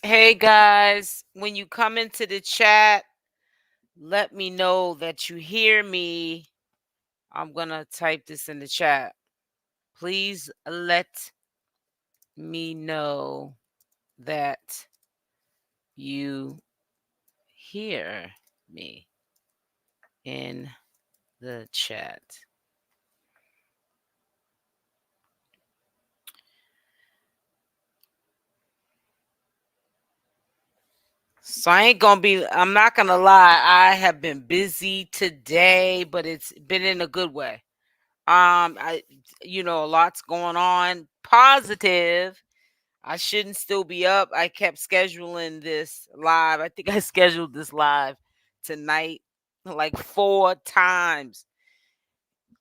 Hey guys, when you come into the chat, let me know that you hear me. I'm going to type this in the chat. Please let me know that you hear me in the chat. So I'm not gonna lie, I have been busy today, but it's been in a good way. I a lot's going on. Positive. I shouldn't still be up. I kept scheduling this live. I think I scheduled this live tonight like 4 times.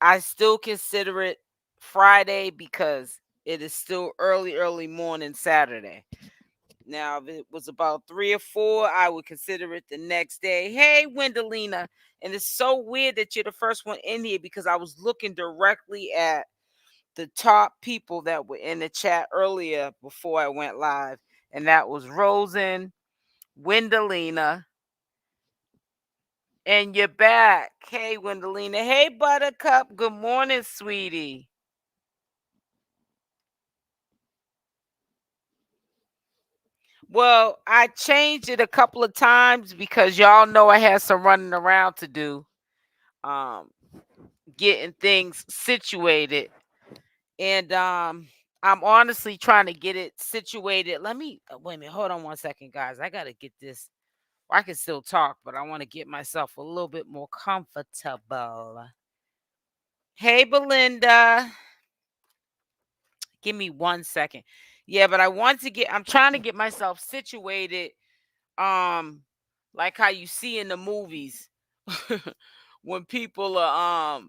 I still consider it Friday because it is still early morning Saturday. Now, if it was about 3 or 4, I would consider it the next day. Hey, Wendelina. And it's so weird that you're the first one in here because I was looking directly at the top people that were in the chat earlier before I went live. And that was Rosen, Wendelina, and you're back. Hey, Wendelina. Hey, Buttercup. Good morning, sweetie. Well, I changed it a couple of times because y'all know I had some running around to do. Getting things situated. And I'm honestly trying to get it situated. Let me wait a minute. Hold on one second, guys. I gotta get this. I can still talk, but I want to get myself a little bit more comfortable. Hey, Belinda. Give me 1 second. Yeah, but I'm trying to get myself situated. Um, like how you see in the movies when people are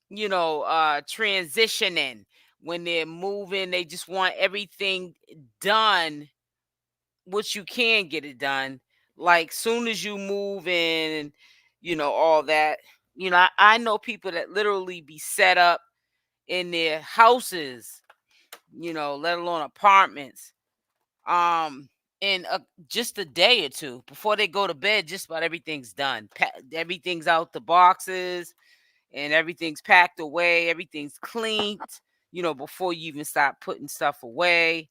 transitioning, when they're moving, they just want everything done, which you can get it done. Like soon as you move in, all that. I know people that literally be set up in their houses, let alone apartments. Um, in just a day or two before they go to bed, just about everything's done. Everything's out the boxes and everything's packed away. Everything's cleaned, before you even start putting stuff away.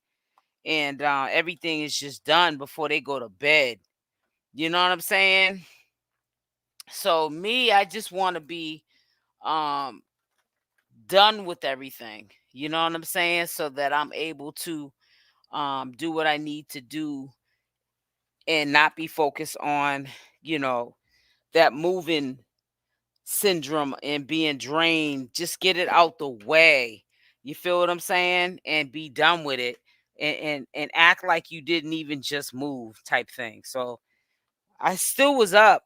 And everything is just done before they go to bed. You know what I'm saying? So me, I just want to be um done with everything. You know what I'm saying? So that I'm able to do what I need to do and not be focused on, you know, that moving syndrome and being drained. Just get it out the way. You feel what I'm saying? And be done with it. And act like you didn't even just move type thing. So I still was up,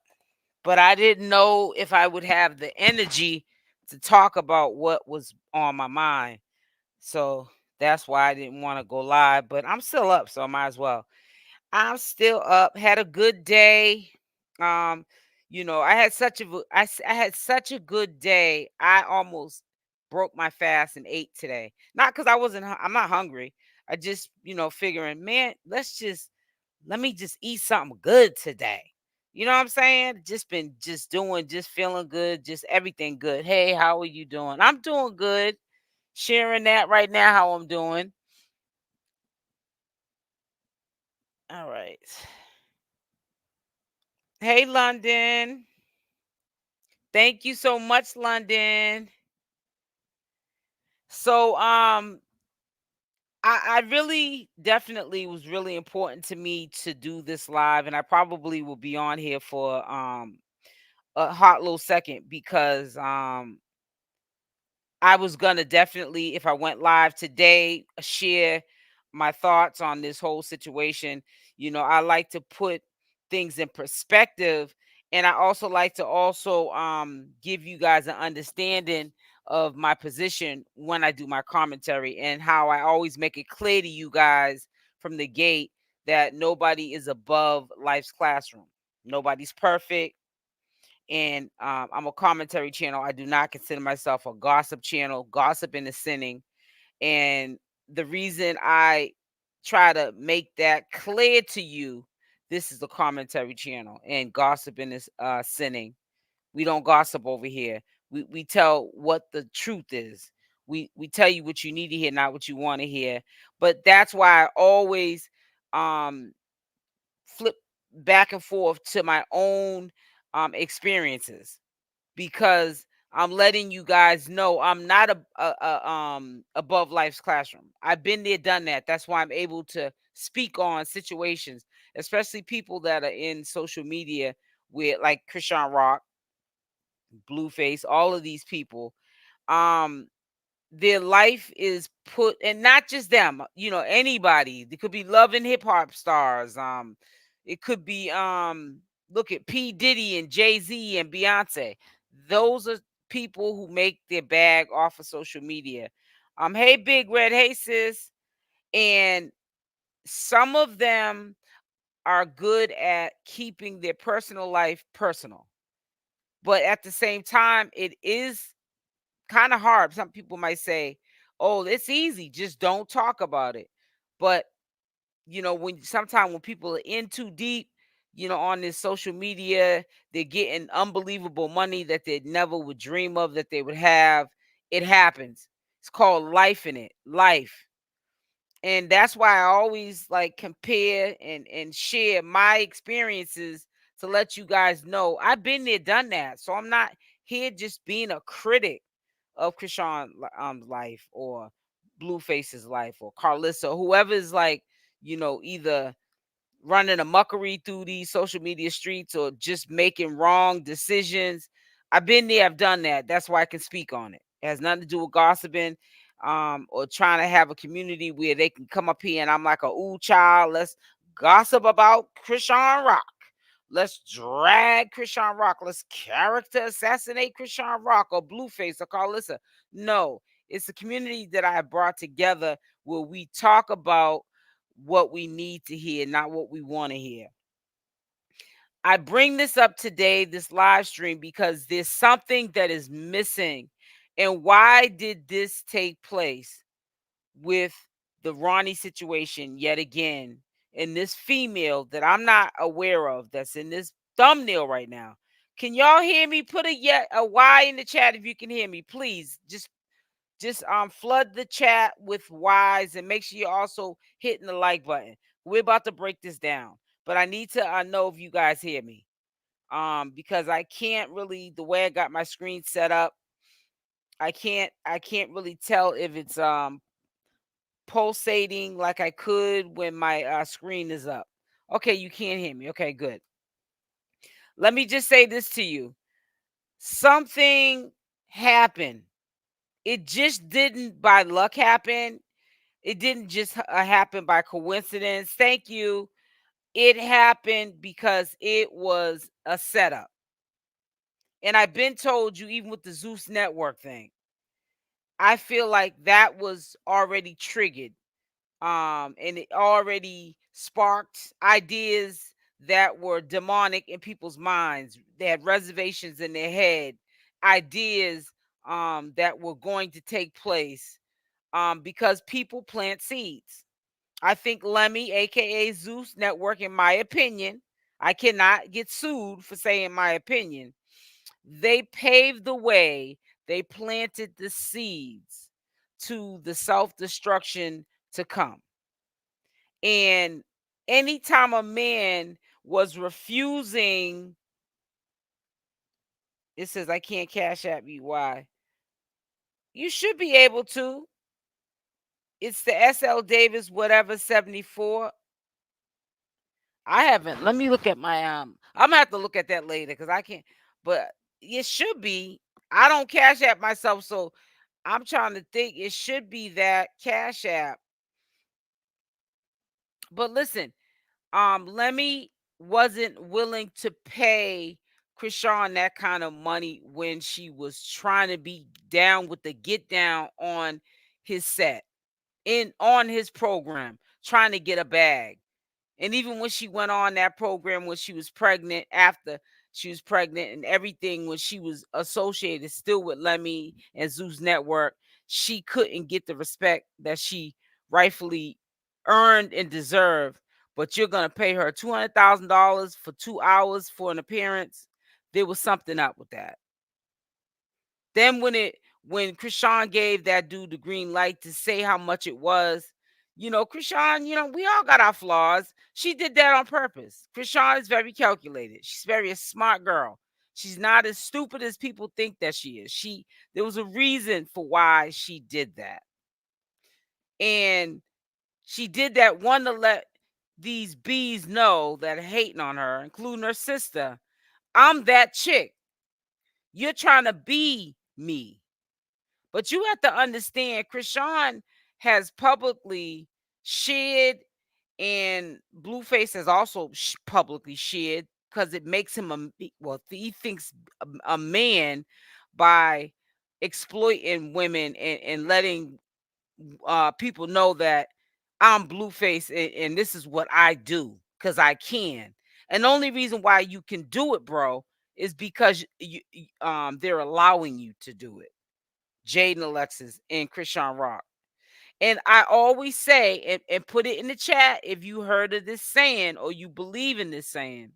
but I didn't know if I would have the energy to talk about what was on my mind. So that's why I didn't want to go live, but I'm still up, so I might as well. I'm still up. Had a good day. Um, I had such a good day. I almost broke my fast and ate today. Not because I'm not hungry. I just, figuring, man, let me just eat something good today. You know what I'm saying? Just been just doing, just feeling good, just everything good. Hey, how are you doing? I'm doing good. Sharing that right now how I'm doing. All right. Hey, London. Thank you so much, London. So, I really definitely was really important to me to do this live, and I probably will be on here for a hot little second because I was gonna definitely, if I went live today, share my thoughts on this whole situation. I like to put things in perspective, and I also like to also give you guys an understanding of my position when I do my commentary, and how I always make it clear to you guys from the gate that nobody is above life's classroom. Nobody's perfect, and I'm a commentary channel. I do not consider myself a gossip channel. Gossiping is sinning, and the reason I try to make that clear to you. This is the commentary channel, and gossiping is sinning. We don't gossip over here. We tell what the truth is. We tell you what you need to hear, not what you want to hear. But that's why I always um flip back and forth to my own experiences, because I'm letting you guys know I'm not above life's classroom. I've been there, done that. That's why I'm able to speak on situations, especially people that are in social media with like CashApp, Blueface, all of these people. Um, their life is put, and not just them, anybody. It could be love and hip hop stars. It could be look at P. Diddy and Jay-Z and Beyonce. Those are people who make their bag off of social media. Hey Big Red, hey sis. And some of them are good at keeping their personal life personal. But at the same time, it is kind of hard. Some people might say, "Oh, it's easy, just don't talk about it." But when people are in too deep, on this social media, they're getting unbelievable money that they never would dream of that they would have. It happens. It's called life in it, life. And that's why I always like compare and share my experiences to let you guys know I've been there, done that. So I'm not here just being a critic of Chrisean life or Blueface's life or Karlissa or whoever is like, either running a muckery through these social media streets or just making wrong decisions. I've been there, I've done that. That's why I can speak on it. It has nothing to do with gossiping or trying to have a community where they can come up here and I'm like a ooh child. Let's gossip about Chrisean Rock. Let's drag Chrisean Rock. Let's character assassinate Chrisean Rock or Blueface or Karlissa. No, it's a community that I have brought together where we talk about what we need to hear, not what we want to hear. I bring this up today, this live stream, because there's something that is missing. And why did this take place with the Ronnie situation yet again? And this female that I'm not aware of that's in this thumbnail right now. Can y'all hear me? Put a Y in the chat if you can hear me, please. Just flood the chat with Y's and make sure you're also hitting the like button. We're about to break this down, but I need to know if you guys hear me. Because I can't really, the way I got my screen set up, I can't really tell if it's pulsating like I could when my screen is up. Okay, you can't hear me. Okay, good. Let me just say this to you. Something happened. It just didn't by luck happen. It didn't just happen by coincidence. Thank you. It happened because it was a setup. And I've been told you, even with the Zeus Network thing, I feel like that was already triggered. And it already sparked ideas that were demonic in people's minds. They had reservations in their head, ideas that were going to take place because people plant seeds. I think Lemmy, aka Zeus Network, in my opinion, I cannot get sued for saying my opinion. They paved the way, they planted the seeds to the self-destruction to come. And anytime a man was refusing, it says, I can't cash at you. Why? You should be able to. It's the SL Davis, whatever 74. I haven't. Let me look at my I'm gonna have to look at that later because I can't. But it should be. I don't cash app myself, so I'm trying to think. It should be that cash app. But listen, Lemmy wasn't willing to pay Chrisean that kind of money when she was trying to be down with the get down on his set, on his program, trying to get a bag. And even when she went on that program when she was pregnant, after she was pregnant and everything, when she was associated still with Lemmy and Zeus Network, she couldn't get the respect that she rightfully earned and deserved, but you're gonna pay her $200,000 for 2 hours for an appearance. There was something up with that. Then when Chrisean gave that dude the green light to say how much it was, Chrisean, we all got our flaws. She did that on purpose. Chrisean is very calculated. She's very a smart girl. She's not as stupid as people think that she is. There was a reason for why she did that. And she did that one to let these bees know that are hating on her, including her sister. I'm that chick. You're trying to be me. But you have to understand, Chrisean has publicly shared, and Blueface has also publicly shared, because it makes him he thinks a man by exploiting women and letting people know that I'm Blueface, and this is what I do because I can. And the only reason why you can do it, bro, is because they're allowing you to do it. Jaidyn Alexis and CashApp. And I always say, and put it in the chat if you heard of this saying or you believe in this saying.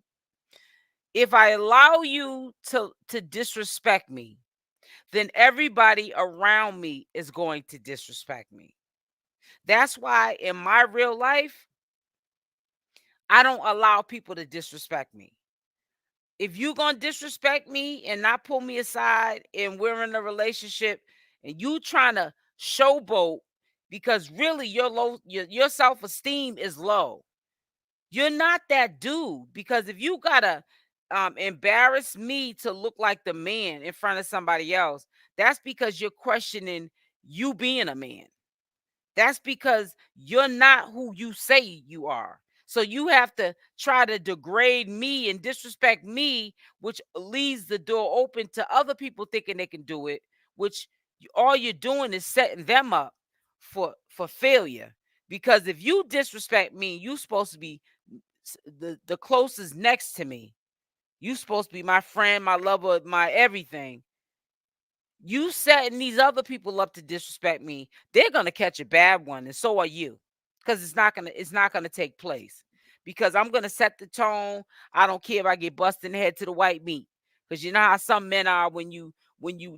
If I allow you to disrespect me, then everybody around me is going to disrespect me. That's why in my real life, I don't allow people to disrespect me. If you're going to disrespect me and not pull me aside and we're in a relationship and you trying to showboat because really your self-esteem is low. You're not that dude, because if you got to embarrass me to look like the man in front of somebody else, that's because you're questioning you being a man. That's because you're not who you say you are. So you have to try to degrade me and disrespect me, which leaves the door open to other people thinking they can do it, which all you're doing is setting them up for failure. Because if you disrespect me, you supposed to be the closest next to me. You supposed to be my friend, my lover, my everything. You setting these other people up to disrespect me, they're gonna catch a bad one, and so are you, because it's not gonna take place. Because I'm gonna set the tone. I don't care if I get busted in the head to the white meat, because you know how some men are when you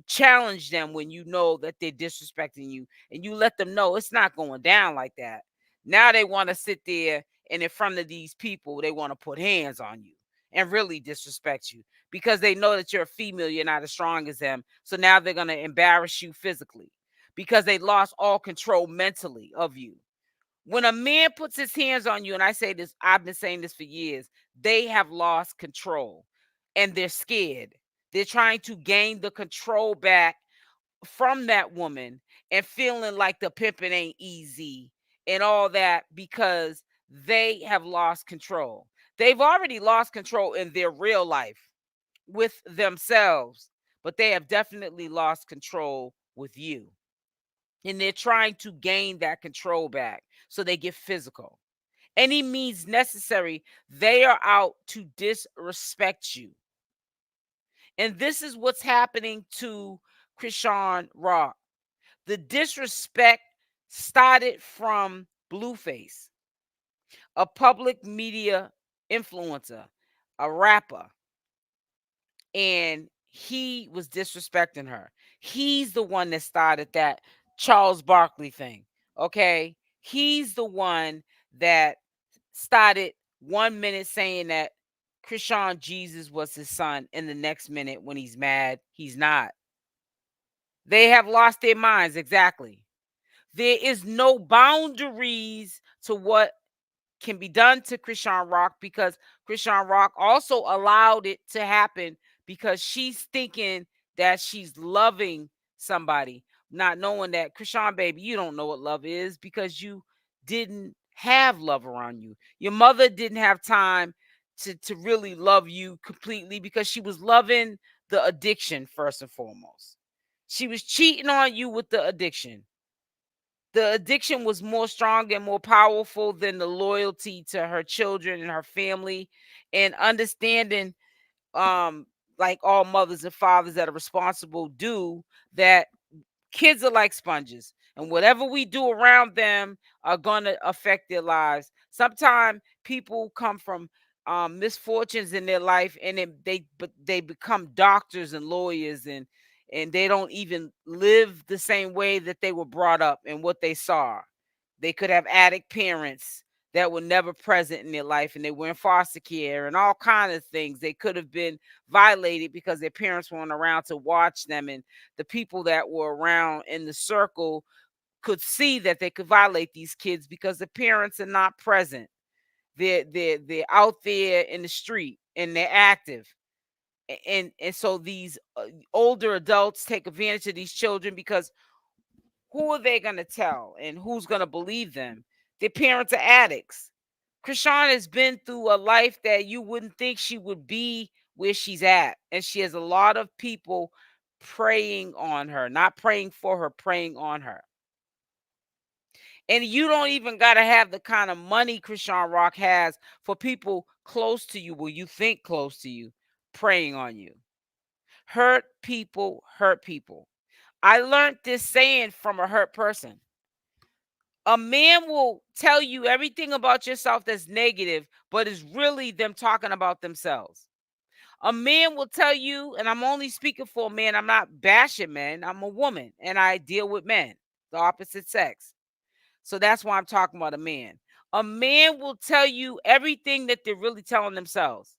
challenge them, when you know that they're disrespecting you, and you let them know it's not going down like that. Now they want to sit there and in front of these people, they want to put hands on you and really disrespect you because they know that you're a female, you're not as strong as them. So now they're going to embarrass you physically because they lost all control mentally of you. When a man puts his hands on you, and I say this, I've been saying this for years, they have lost control and they're scared. They're trying to gain the control back from that woman and feeling like the pimping ain't easy and all that because they have lost control. They've already lost control in their real life with themselves, but they have definitely lost control with you. And they're trying to gain that control back. So they get physical. Any means necessary, they are out to disrespect you. And this is what's happening to CashApp. The disrespect started from Blueface, a public media influencer, a rapper, and he was disrespecting her. He's the one that started that Charles Barkley thing. Okay. He's the one that started 1 minute saying that ChriseanJesus was his son, and the next minute when he's mad, he's not. They have lost their minds. Exactly. There is no boundaries to what can be done to ChriseanRock because ChriseanRock also allowed it to happen because she's thinking that she's loving somebody, not knowing that Chrisean, baby, you don't know what love is because you didn't have love around you. Your mother didn't have time to really love you completely because she was loving the addiction first and foremost. She was cheating on you with the addiction. The addiction was more strong and more powerful than the loyalty to her children and her family, and understanding, like all mothers and fathers that are responsible do, that kids are like sponges. And whatever we do around them are going to affect their lives. Sometimes people come from misfortunes in their life, and they become doctors and lawyers, and they don't even live the same way that they were brought up and what they saw. They could have addict parents that were never present in their life, and they were in foster care and all kind of things. They could have been violated because their parents weren't around to watch them, and the people that were around in the circle could see that they could violate these kids because the parents are not present. They're out there in the street and they're active. And so these older adults take advantage of these children because who are they going to tell and who's going to believe them? Their parents are addicts. Chrisean has been through a life that you wouldn't think she would be where she's at. And she has a lot of people preying on her, not praying for her, preying on her. And you don't even got to have the kind of money Chrisean Rock has for people close to you, will you think close to you, preying on you. Hurt people hurt people. I learned this saying from a hurt person. A man will tell you everything about yourself that's negative, but it's really them talking about themselves. A man will tell you, and I'm only speaking for a man, I'm not bashing men, I'm a woman, and I deal with men, the opposite sex. So that's why I'm talking about a man. A man will tell you everything that they're really telling themselves.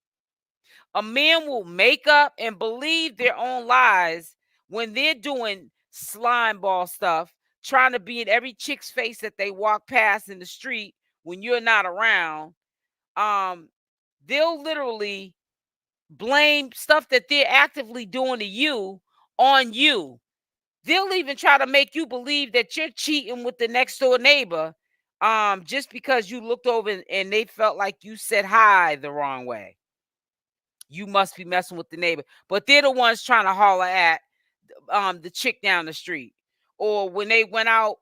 A man will make up and believe their own lies when they're doing slime ball stuff, trying to be in every chick's face that they walk past in the street when you're not around. They'll literally blame stuff that they're actively doing to you on you. They'll even try to make you believe that you're cheating with the next door neighbor, just because you looked over and they felt like you said hi the wrong way. You must be messing with the neighbor, but they're the ones trying to holler at the chick down the street. Or when they went out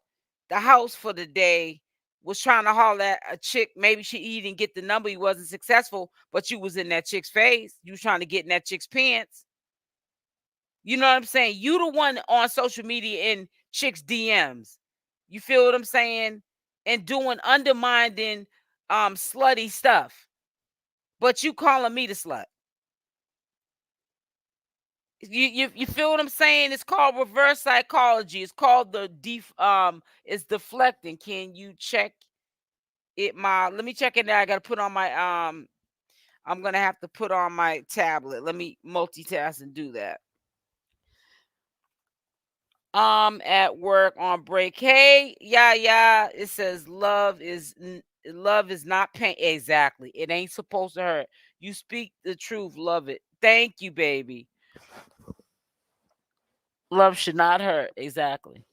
the house for the day, was trying to holler at a chick. Maybe he didn't get the number, he wasn't successful, but you was in that chick's face. You was trying to get in that chick's pants. You know what I'm saying? You the one on social media in chicks DMs. You feel what I'm saying? And doing undermining slutty stuff. But you calling me the slut. You feel what I'm saying? It's called reverse psychology. It's called it's deflecting. Can you check it? Let me check it now. I gotta put on my I'm gonna have to put on my tablet. Let me multitask and do that. At work on break. Hey, yeah. It says love is not pain. Exactly. It ain't supposed to hurt. You speak the truth. Love it. Thank you, baby. Love should not hurt. Exactly.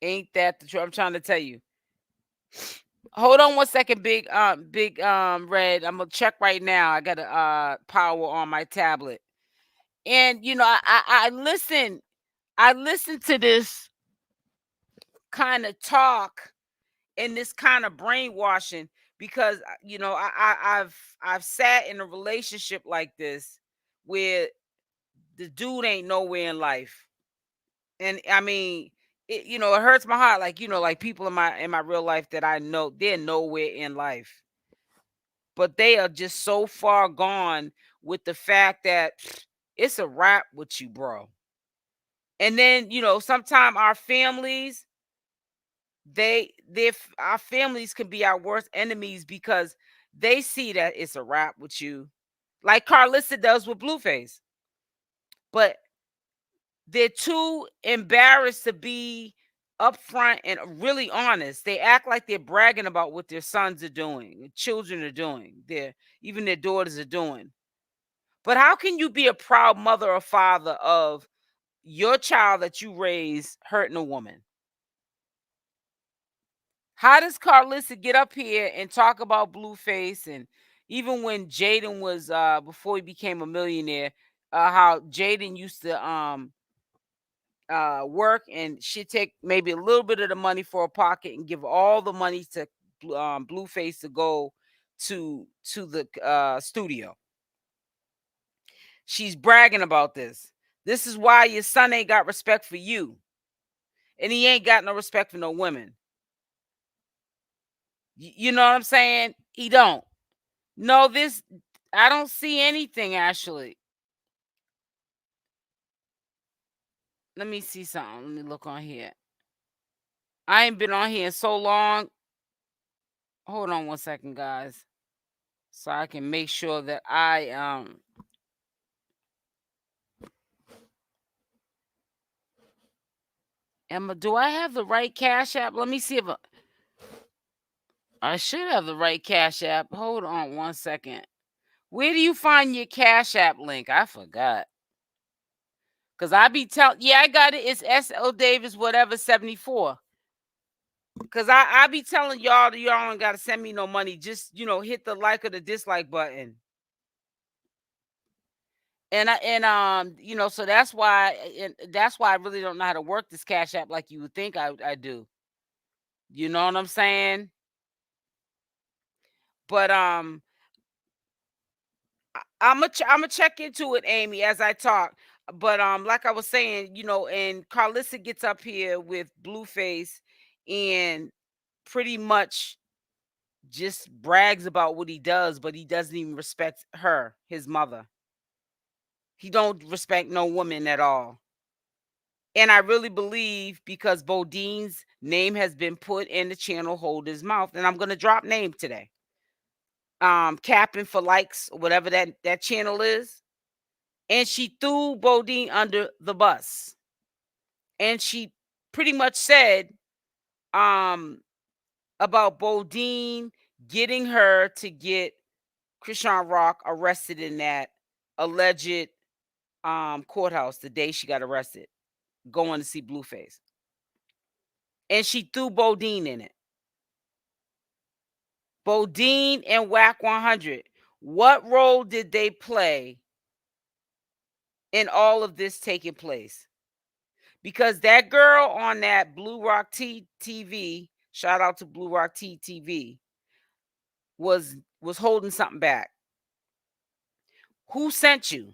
Ain't that the truth? I'm trying to tell you. Hold on one second, big red. I'm gonna check right now. I got a power on my tablet. And I listen to this kind of talk and this kind of brainwashing because I've sat in a relationship like this where the dude ain't nowhere in life. And I mean, it hurts my heart. Like people in my real life that I know, they're nowhere in life, but they are just so far gone with the fact that it's a wrap with you, bro. And then sometimes our families, our families can be our worst enemies because they see that it's a wrap with you, like Karlissa does with Blueface. But they're too embarrassed to be upfront and really honest. They act like they're bragging about what their sons are doing, their children are doing, even their daughters are doing. But how can you be a proud mother or father of your child that you raised hurting a woman? How does Karlissa get up here and talk about Blueface? And even when Jaidyn was before he became a millionaire, how Jaidyn used to work and she'd take maybe a little bit of the money for a pocket and give all the money to Blueface to go to the studio. She's bragging about this. This is why your son ain't got respect for you. And he ain't got no respect for no women. You know what I'm saying? He don't. No, this, I don't see anything actually. Let me see something. Let me look on here. I ain't been on here in so long. Hold on one second, guys. So I can make sure that I do I have the right Cash App? Let me see if I should have the right Cash App. Hold on one second. Where do you find your Cash App link? I forgot. Cause I be telling, yeah, I got it. It's SL Davis, whatever, 74. Cause I be telling y'all that y'all don't gotta send me no money. Just hit the like or the dislike button. So that's why I really don't know how to work this Cash App like you would think I do. You know what I'm saying? But I'm gonna check into it, Amy, as I talk. But like I was saying, and Karlissa gets up here with Blueface and pretty much just brags about what he does, but he doesn't even respect her, his mother. He don't respect no woman at all. And I really believe because Bowdean's name has been put in the channel holder's mouth, and I'm gonna drop name today. Capping for likes, whatever that channel is. And she threw Bowdean under the bus. And she pretty much said about Bowdean getting her to get CashApp arrested in that alleged courthouse the day she got arrested, going to see Blueface. And she threw Bowdean in it. Bowdean and Wack 100. What role did they play in all of this taking place? Because that girl on that Blue Rock TV, shout out to Blue Rock TV, was holding something back. Who sent you?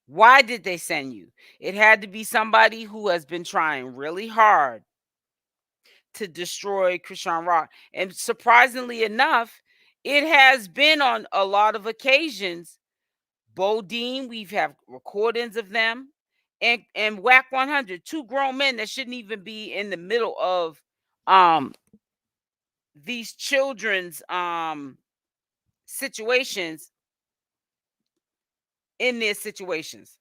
Why did they send you? It had to be somebody who has been trying really hard to destroy CashApp. And surprisingly enough, it has been on a lot of occasions. Bowdean, we've have recordings of them, and Wack 100, two grown men that shouldn't even be in the middle of these children's situations, in their situations.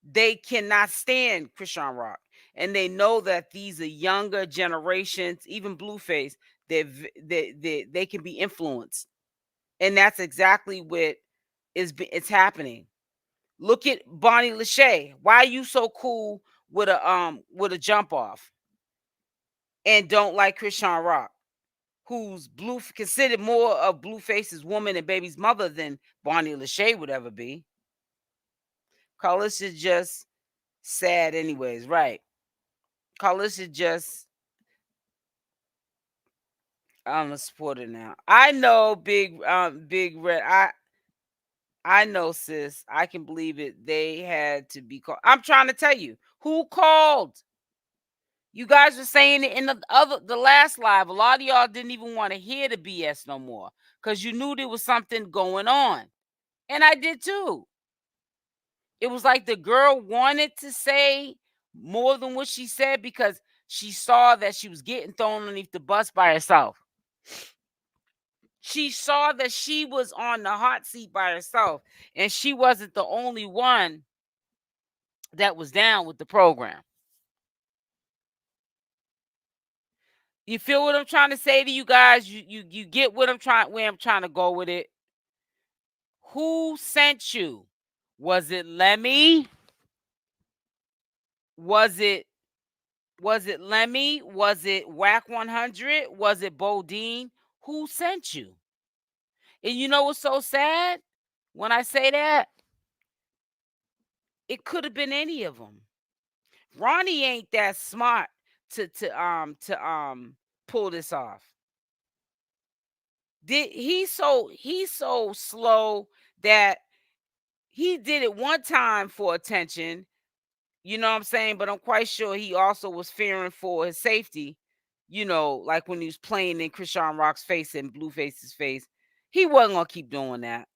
They cannot stand CashApp, and they know that these are younger generations, even Blueface, they can be influenced. And that's exactly what it's happening. Look at Bonnie Lachey. Why are you so cool with a jump off and don't like CashApp, who's considered more of Blueface's woman and baby's mother than Bonnie Lachey would ever be? Karlissa just sad anyways, right? Karlissa just, I'm a supporter now. I know big red. I know, sis. I can believe it. They had to be called. I'm trying to tell you who called. You guys were saying it in the last live. A lot of y'all didn't even want to hear the BS no more because you knew there was something going on, and I did too. It was like the girl wanted to say more than what she said because she saw that she was getting thrown underneath the bus by herself. She saw that she was on the hot seat by herself, and she wasn't the only one that was down with the program. You feel what I'm trying to say to you guys? You get what where I'm trying to go with it. Who sent you? Was it Lemmy? Was it Lemmy? Was it Wack 100? Was it Bowdean? Who sent you? And you know what's so sad? When I say that, it could have been any of them. Ronnie ain't that smart to pull this off. He's so slow that he did it one time for attention, you know what I'm saying? But I'm quite sure he also was fearing for his safety, like when he was playing in Chrisean Rock's face and Blueface's face. He wasn't gonna keep doing that.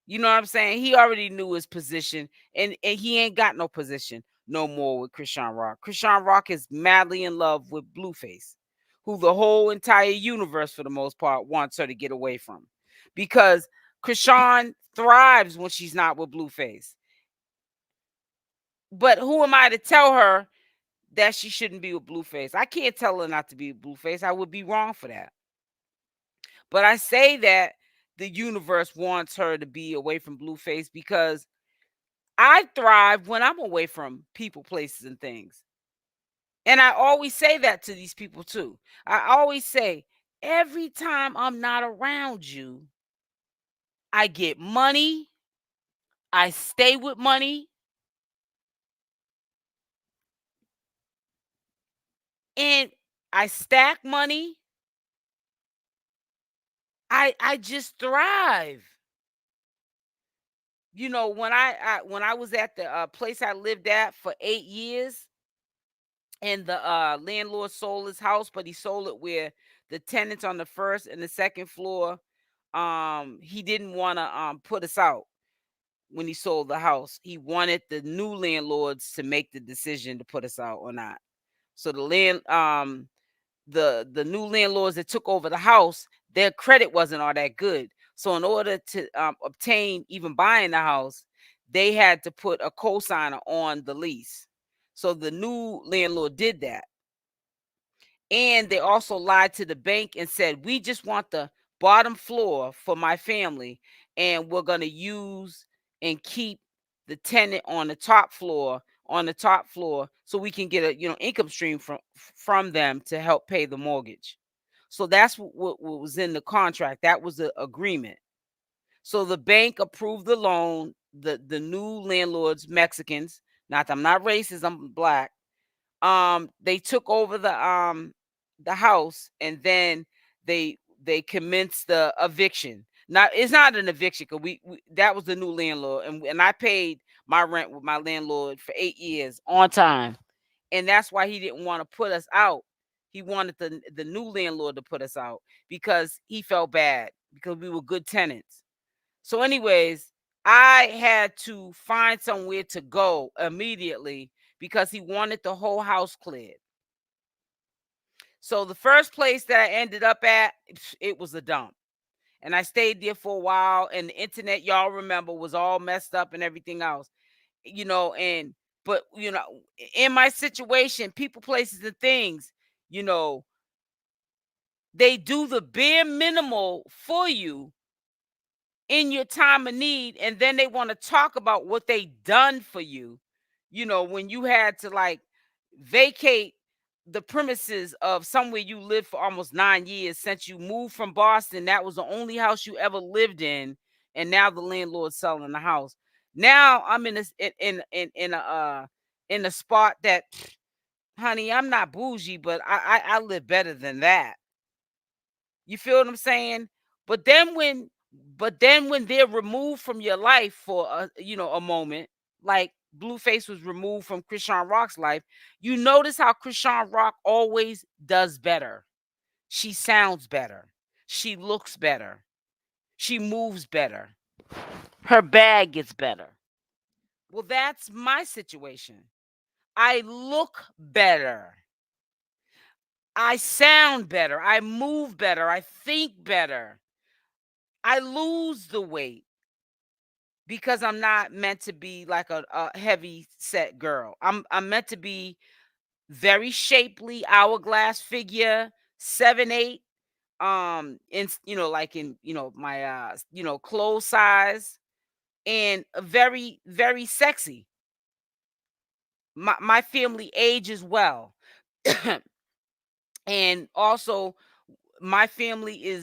You know what I'm saying? He already knew his position, and he ain't got no position no more with Chrisean Rock. Chrisean Rock is madly in love with Blueface, who the whole entire universe, for the most part, wants her to get away from, because Chrisean thrives when she's not with Blueface. But who am I to tell her that she shouldn't be with Blueface? I can't tell her not to be with Blueface. I would be wrong for that. But I say that the universe wants her to be away from Blueface because I thrive when I'm away from people, places, and things. And I always say that to these people too. I always say, every time I'm not around you, I get money, I stay with money, and I stack money. I just thrive. When I was at the place I lived at for 8 years, and the landlord sold his house, but he sold it where the tenants on the first and the second floor, he didn't want to put us out when he sold the house. He wanted the new landlords to make the decision to put us out or not. So the new landlords that took over the house, their credit wasn't all that good. So in order to obtain even buying the house, they had to put a cosigner on the lease. So the new landlord did that. And they also lied to the bank and said, we just want the bottom floor for my family, and we're going to use and keep the tenant on the top floor so we can get a income stream from them to help pay the mortgage. So that's what was in the contract. That was the agreement. So the bank approved the loan. The new landlords, Mexicans, not I'm not racist, I'm black. They took over the house, and then they commenced the eviction. Now it's not an eviction, because we that was the new landlord, and I paid my rent with my landlord for 8 years on time, and that's why he didn't want to put us out. He wanted the new landlord to put us out because he felt bad because we were good tenants. So, anyways, I had to find somewhere to go immediately because he wanted the whole house cleared. So the first place that I ended up at, it was a dump. And I stayed there for a while, and the internet, y'all remember, was all messed up and everything else. And but in my situation, people, places, and things, you know, they do the bare minimal for you in your time of need, and then they want to talk about what they done for you, when you had to like vacate the premises of somewhere you lived for almost 9 years. Since you moved from Boston, that was the only house you ever lived in, and now the landlord's selling the house. Now I'm in a spot that, honey, I'm not bougie, but I live better than that. You feel what I'm saying? But then when they're removed from your life for a moment, like Blueface was removed from Chrisean Rock's life, you notice how Chrisean Rock always does better. She sounds better. She looks better. She moves better. Her bag gets better. Well, that's my situation. I look better. I sound better. I move better. I think better. I lose the weight because I'm not meant to be like a heavy set girl. I'm meant to be very shapely, hourglass figure, 7'8", in like in my clothes size, and very, very sexy. My family ages well. And also my family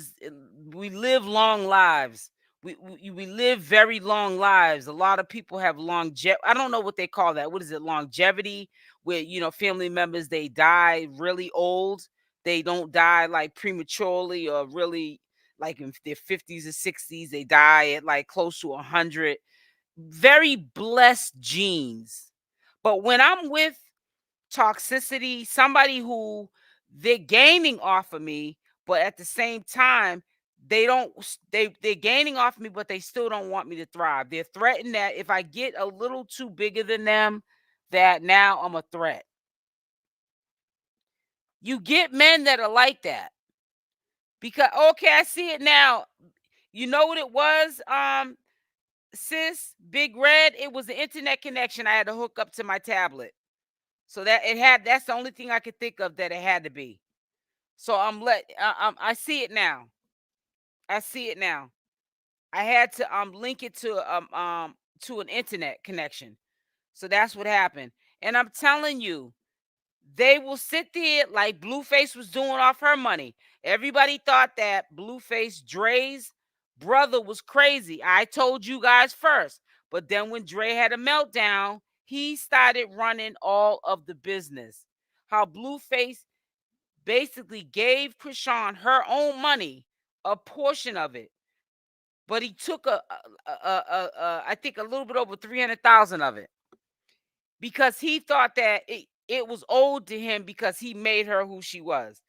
we live long lives. We live very long lives. A lot of people have longevity. I don't know what they call that. What is it? Longevity, where family members, they die really old. They don't die like prematurely, or really like in their 50s or 60s. They die at like close to 100. very blessed genes. But when I'm with toxicity, somebody who they're gaining off of me, but at the same time, they don't they're gaining off of me, but they still don't want me to thrive. They're threatened that if I get a little too bigger than them, that now I'm a threat. You get men that are like that. Because okay, I see it now. You know what it was? Sis, Big Red, it was the internet connection I had to hook up to my tablet. So that's the only thing I could think of that it had to be. So I see it now. I see it now. I had to link it to an internet connection. So that's what happened. And I'm telling you, they will sit there like Blueface was doing off her money. Everybody thought that 𝗪𝗪𝗧𝗧𝗪𝗪𝗧𝗪 brother was crazy. I told you guys first. But then when Dre had a meltdown, he started running all of the business. How Blueface basically gave Chrisean her own money, a portion of it, but he took I think a little bit over 300,000 of it because he thought that it was owed to him because he made her who she was.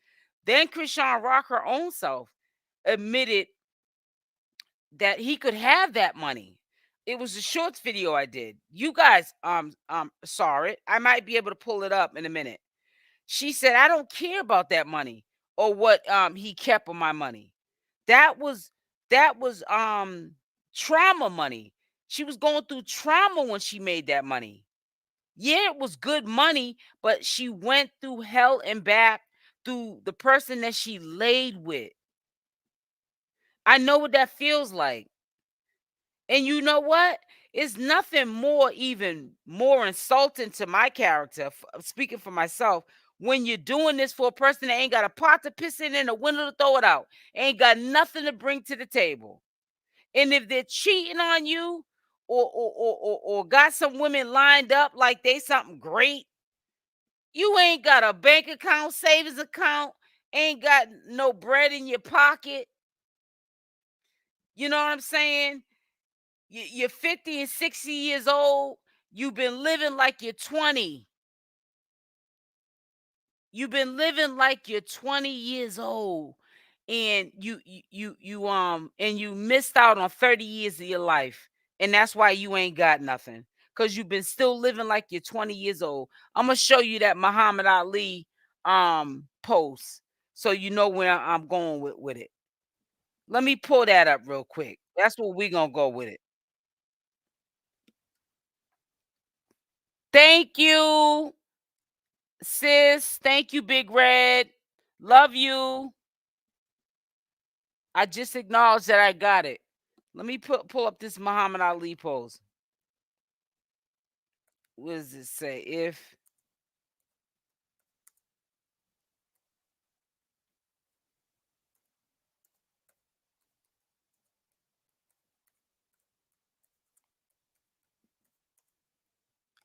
Then CashApp, her own self, admitted that he could have that money. It was a shorts video I did. You guys saw it. I might be able to pull it up in a minute. She said, I don't care about that money or what he kept of my money. That was trauma money. She was going through trauma when she made that money. Yeah, it was good money, but she went through hell and back through the person that she laid with. I know what that feels like. And you know what? It's nothing more, even more insulting to my character, speaking for myself, when you're doing this for a person that ain't got a pot to piss in and a window to throw it out, ain't got nothing to bring to the table. And if they're cheating on you or got some women lined up like they something great, you ain't got a bank account, savings account, ain't got no bread in your pocket. You know what I'm saying? You're 50 and 60 years old. You've been living like you're 20. You've been living like you're 20 years old. And you missed out on 30 years of your life. And that's why you ain't got nothing. Because you've been still living like you're 20 years old. I'm gonna show you that Muhammad Ali post so you know where I'm going with it. Let me pull that up real quick. That's what we're gonna go with it. Thank you, sis. Thank you, Big Red. Love you. I just acknowledged that I got it. Let me pull up this Muhammad Ali post. What does it say? If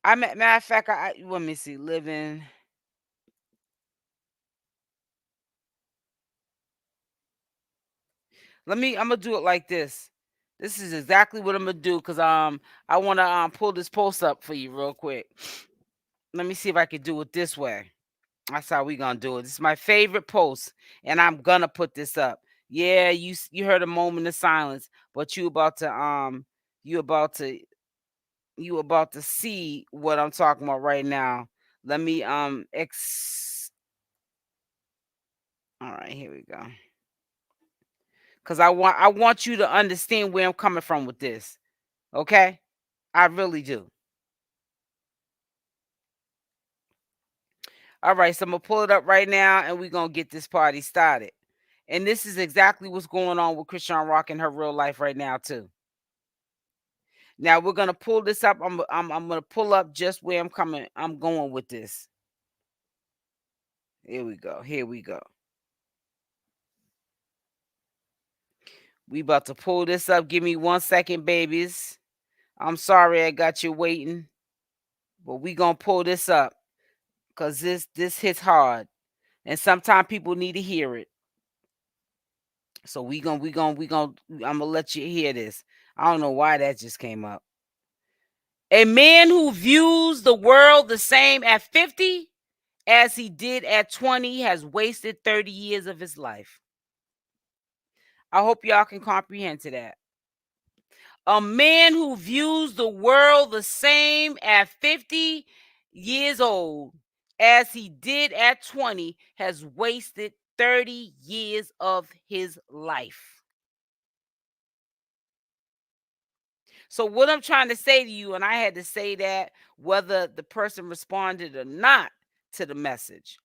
matter of fact, let me see. Living. I'm gonna do it like this. This is exactly what I'm gonna do because I wanna pull this post up for you real quick. Let me see if I can do it this way. That's how we gonna do it. This is my favorite post, and I'm gonna put this up. Yeah, you heard a moment of silence, but you about to see what I'm talking about right now. Let me all right, here we go. Cause I want you to understand where I'm coming from with this. Okay? I really do. All right, so I'm gonna pull it up right now and we're gonna get this party started. And this is exactly what's going on with CashApp in her real life right now, too. Now we're gonna pull this up. I'm gonna pull up just where I'm going with this. Here we go. Here we go. We about to pull this up. Give me 1 second, babies. I'm sorry I got you waiting, but we gonna pull this up because this hits hard, and sometimes people need to hear it. So I'm gonna let you hear this. I don't know why that just came up. A man who views the world the same at 50 as he did at 20 has wasted 30 years of his life. I hope y'all can comprehend to that. A man who views the world the same at 50 years old as he did at 20 has wasted 30 years of his life. So what I'm trying to say to you, and I had to say that whether the person responded or not to the message.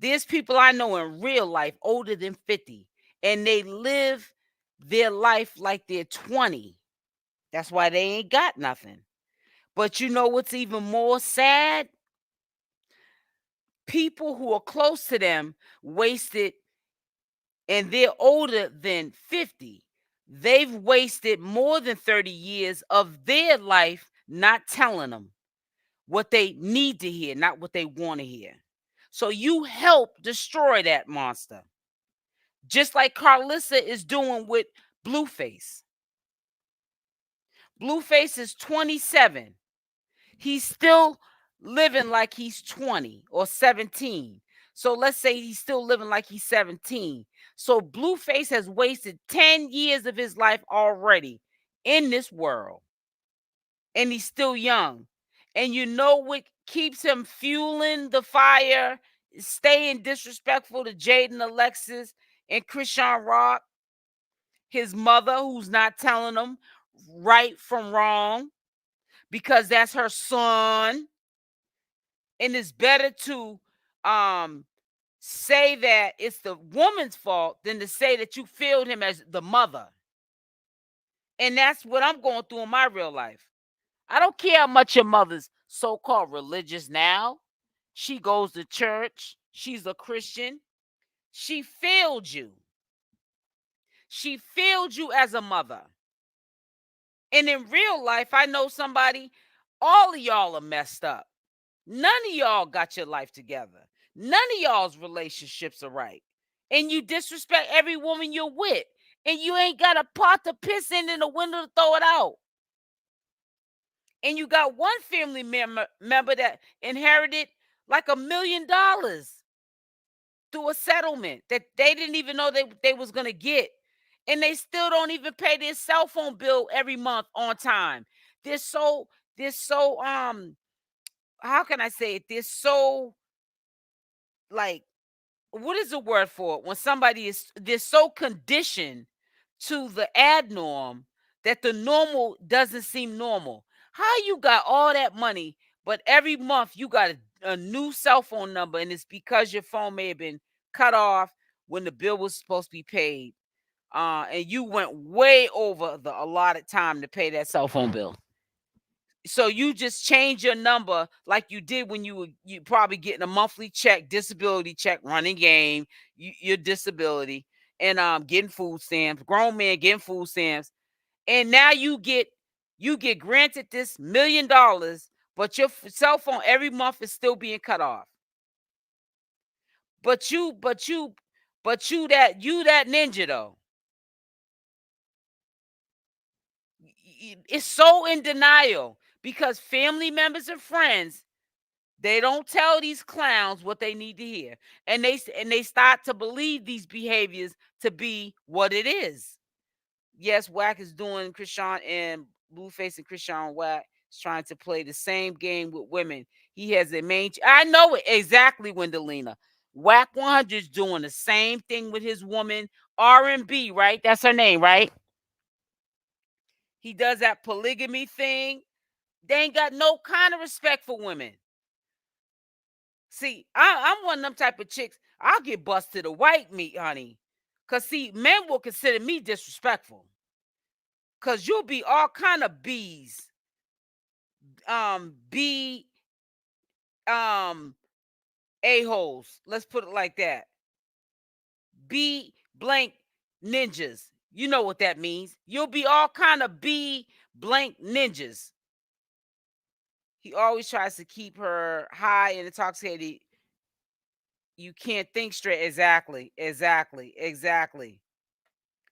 There's people I know in real life older than 50, and they live their life like they're 20. That's why they ain't got nothing. But you know what's even more sad? People who are close to them wasted, and they're older than 50. They've wasted more than 30 years of their life not telling them what they need to hear, not what they want to hear. So you help destroy that monster. Just like Karlissa is doing with Blueface. Blueface is 27. He's still living like he's 20 or 17. So let's say he's still living like he's 17. So Blueface has wasted 10 years of his life already in this world. And he's still young. And you know what keeps him fueling the fire, staying disrespectful to Jaidyn, Alexis, and CashApp? His mother, who's not telling him right from wrong, because that's her son. And it's better to say that it's the woman's fault than to say that you failed him as the mother. And that's what I'm going through in my real life. I don't care how much your mother's so-called religious now. She goes to church. She's a Christian. She failed you. She failed you as a mother. And in real life, I know somebody, all of y'all are messed up. None of y'all got your life together. None of y'all's relationships are right. And you disrespect every woman you're with. And you ain't got a pot to piss in the window to throw it out. And you got one family member that inherited like $1 million through a settlement that they didn't even know they was going to get. And they still don't even pay their cell phone bill every month on time. They're so how can I say it? They're so, like, what is the word for it? When somebody is, they're so conditioned to the ad norm that the normal doesn't seem normal. How you got all that money, but every month you got a new cell phone number, and it's because your phone may have been cut off when the bill was supposed to be paid, and you went way over the allotted time to pay that cell phone bill. So you just change your number like you did when you probably getting a monthly check, disability check, running game, your disability, and getting food stamps, grown man getting food stamps, and now you get granted this $1 million, but your cell phone every month is still being cut off. But you that ninja though. It's so in denial because family members and friends, they don't tell these clowns what they need to hear. And they start to believe these behaviors to be what it is. Yes, Wack is doing Chrisean and Blueface, and Chrisean Wack is trying to play the same game with women. He has a main. I know it exactly, Wendelina. Wack 100 is doing the same thing with his woman, R&B, right? That's her name, right? He does that polygamy thing. They ain't got no kind of respect for women. See, I'm one of them type of chicks. I'll get busted to white meat, honey. Because, see, men will consider me disrespectful. Because you'll be all kind of B's. B, a-holes. Let's put it like that. B blank ninjas. You know what that means. You'll be all kind of B blank ninjas. He always tries to keep her high and intoxicated. You can't think straight. Exactly.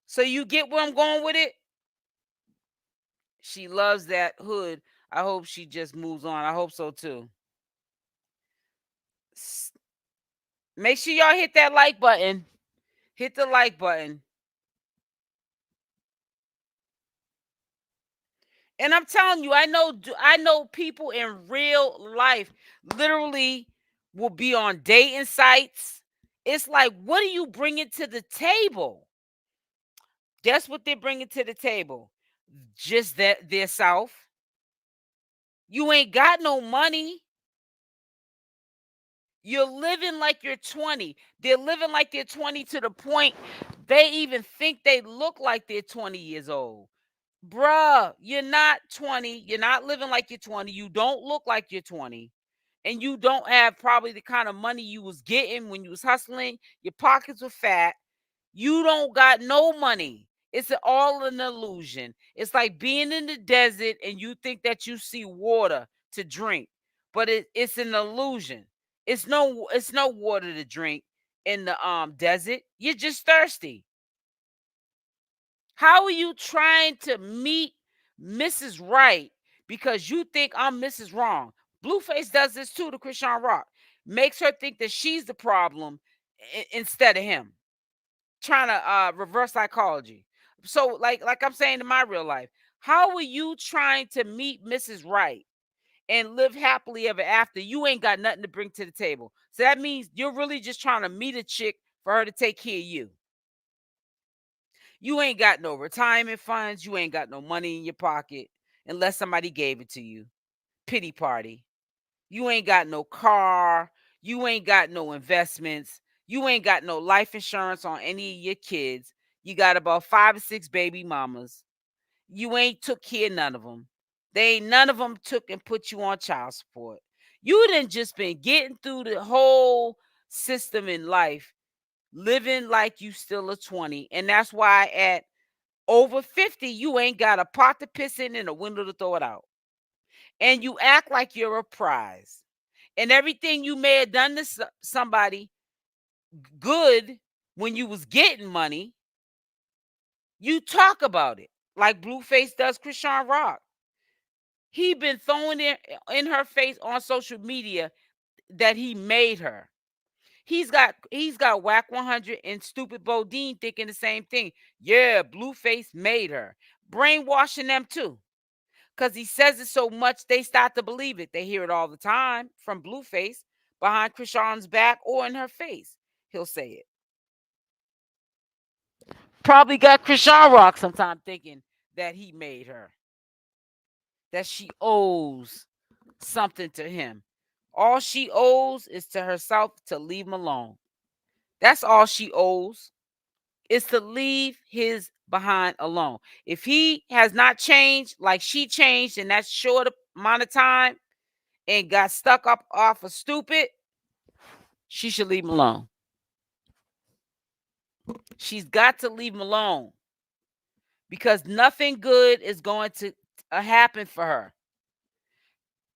So you get where I'm going with it? She loves that hood. I hope she just moves on. I hope so too. Make sure y'all hit that like button. Hit the like button. And I'm telling you, I know people in real life literally will be on dating sites. It's like, what are you bringing to the table? That's what they're bringing to the table. Just that they're South. You ain't got no money. You're living like you're 20. They're living like they're 20 to the point they even think they look like they're 20 years old. Bruh, you're not 20. You're not living like you're 20. You don't look like you're 20. And you don't have probably the kind of money you was getting when you was hustling. Your pockets were fat. You don't got no money. It's all an illusion. It's like being in the desert and you think that you see water to drink, but it's an illusion. It's no water to drink in the desert. You're just thirsty. How are you trying to meet Mrs. Right because you think I'm Mrs. Wrong? Blueface does this too to Chrisean Rock. Makes her think that she's the problem instead of him. Trying to reverse psychology. So like I'm saying in my real life, how are you trying to meet Mrs. Right and live happily ever after? You ain't got nothing to bring to the table. So that means you're really just trying to meet a chick for her to take care of you. You ain't got no retirement funds. You ain't got no money in your pocket unless somebody gave it to you. Pity party. You ain't got no car. You ain't got no investments. You ain't got no life insurance on any of your kids. You got about 5 or 6 baby mamas. You ain't took care of none of them. They ain't none of them took and put you on child support. You done just been getting through the whole system in life, living like you still a 20. And that's why at over 50, you ain't got a pot to piss in and a window to throw it out. And you act like you're a prize. And everything you may have done to somebody good when you was getting money, you talk about it like Blueface does Chrisean Rock. He been throwing it in her face on social media that he made her. He's got Wack 100 and stupid Bowdean thinking the same thing. Yeah, Blueface made her. Brainwashing them too. Because he says it so much, they start to believe it. They hear it all the time from Blueface behind Chrisean's back or in her face. He'll say it. Probably got Chrisean Rock sometime thinking that he made her, that she owes something to him. All she owes is to herself to leave him alone. That's all she owes, is to leave his behind alone. If he has not changed like she changed in that short amount of time and got stuck up off of stupid, she should leave him alone. She's got to leave him alone because nothing good is going to happen for her.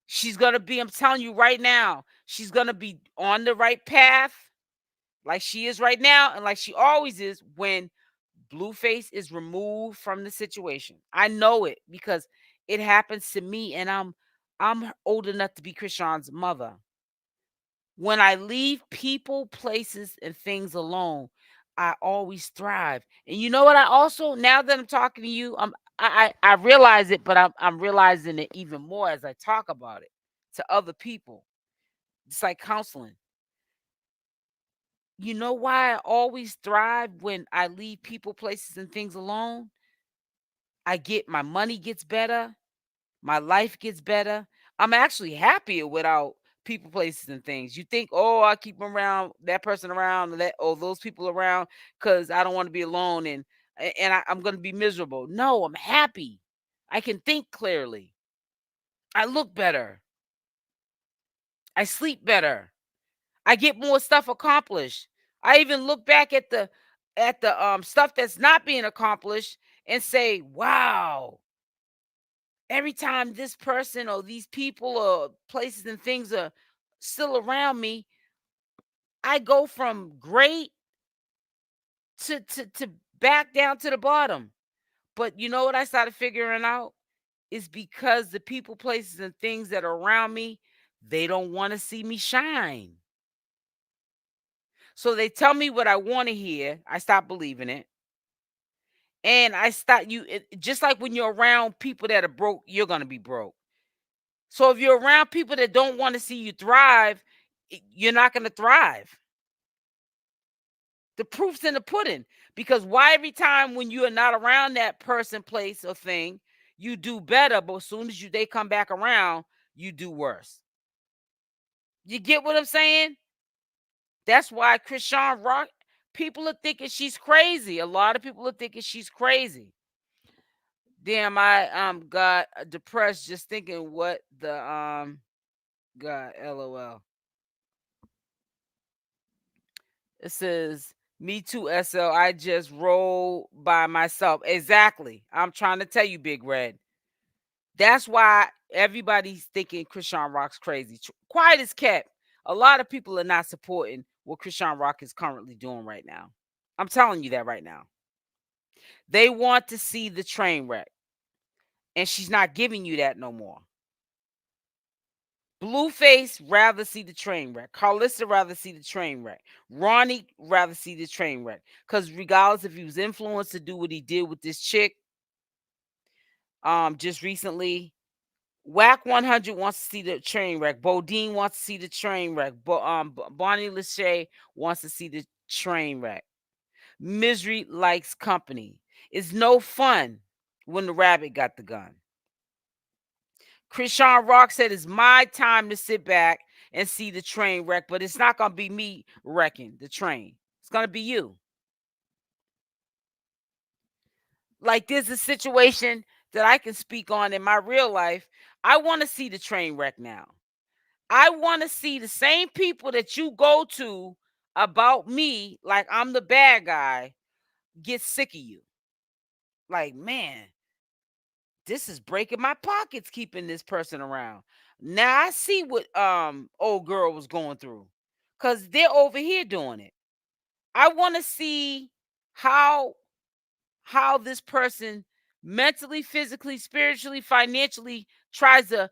She's going to be, I'm telling you right now, she's going to be on the right path like she is right now and like she always is when Blueface is removed from the situation. I know it because it happens to me and I'm old enough to be Chrisean's mother. When I leave people, places, and things alone, I always thrive. And you know what? I also, now that I'm talking to you, I realize it, but I'm realizing it even more as I talk about it to other people. It's like counseling. You know why I always thrive when I leave people, places, and things alone? My money gets better. My life gets better. I'm actually happier without people, places, and things. You think, oh, I keep around that person around, those people around, because I don't want to be alone I'm going to be miserable. No, I'm happy. I can think clearly. I look better. I sleep better. I get more stuff accomplished. I even look back at the stuff that's not being accomplished and say, wow, every time this person or these people or places and things are still around me, I go from great to back down to the bottom. But you know what I started figuring out? is because the people, places, and things that are around me, they don't want to see me shine. So they tell me what I want to hear. I stop believing it. And I stop just like when you're around people that are broke, you're going to be broke. So if you're around people that don't want to see you thrive, you're not going to thrive. The proof's in the pudding. Because why every time when you are not around that person, place, or thing, you do better, but as soon as they come back around, you do worse. You get what I'm saying? That's why Chrisean Rock, people are thinking she's crazy. A lot of people are thinking she's crazy. Damn, I got depressed just thinking what the God, LOL. It says, me too, SL. I just roll by myself. Exactly. I'm trying to tell you, Big Red. That's why everybody's thinking Chrisean Rock's crazy. Quiet as kept. A lot of people are not supporting what Chrisean Rock is currently doing right now. I'm telling you that right now. They want to see the train wreck. And she's not giving you that no more. Blueface rather see the train wreck. Karlissa rather see the train wreck. Ronnie rather see the train wreck. Because regardless if he was influenced to do what he did with this chick, just recently, Wack 100 wants to see the train wreck. Bowdean wants to see the train wreck. Bonnie Lachey wants to see the train wreck. Misery likes company. It's no fun when the rabbit got the gun. Chrisean Rock said it's my time to sit back and see the train wreck, but it's not going to be me wrecking the train. It's going to be you. Like there's a situation that I can speak on in my real life. I want to see the train wreck now. I want to see the same people that you go to about me, like I'm the bad guy, get sick of you. Like, man, this is breaking my pockets keeping this person around. Now I see what old girl was going through. Cause they're over here doing it. I want to see how this person mentally, physically, spiritually, financially tries to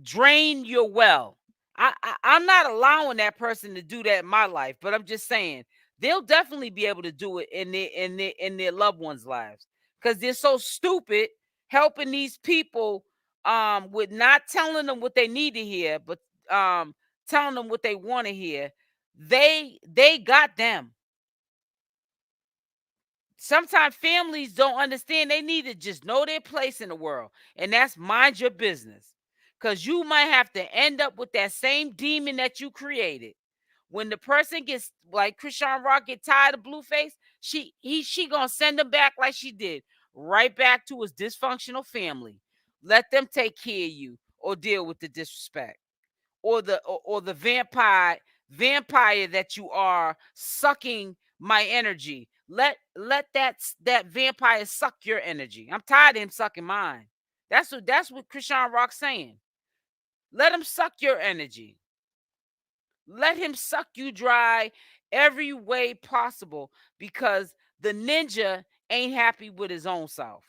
drain your well. I'm not allowing that person to do that in my life, but I'm just saying they'll definitely be able to do it in their loved ones' lives because they're so stupid helping these people with not telling them what they need to hear, but telling them what they want to hear. They got them. Sometimes families don't understand. They need to just know their place in the world, and that's mind your business. Because you might have to end up with that same demon that you created. When the person gets, like Chrisean Rock, get tired of Blueface, she gonna send them back like she did, right back to his dysfunctional family. Let them take care of you or deal with the disrespect or the vampire that you are sucking my energy. Let that vampire suck your energy. I'm tired of him sucking mine. That's what Chrisean Rock's saying. Let him suck your energy. Let him suck you dry every way possible because the ninja ain't happy with his own self.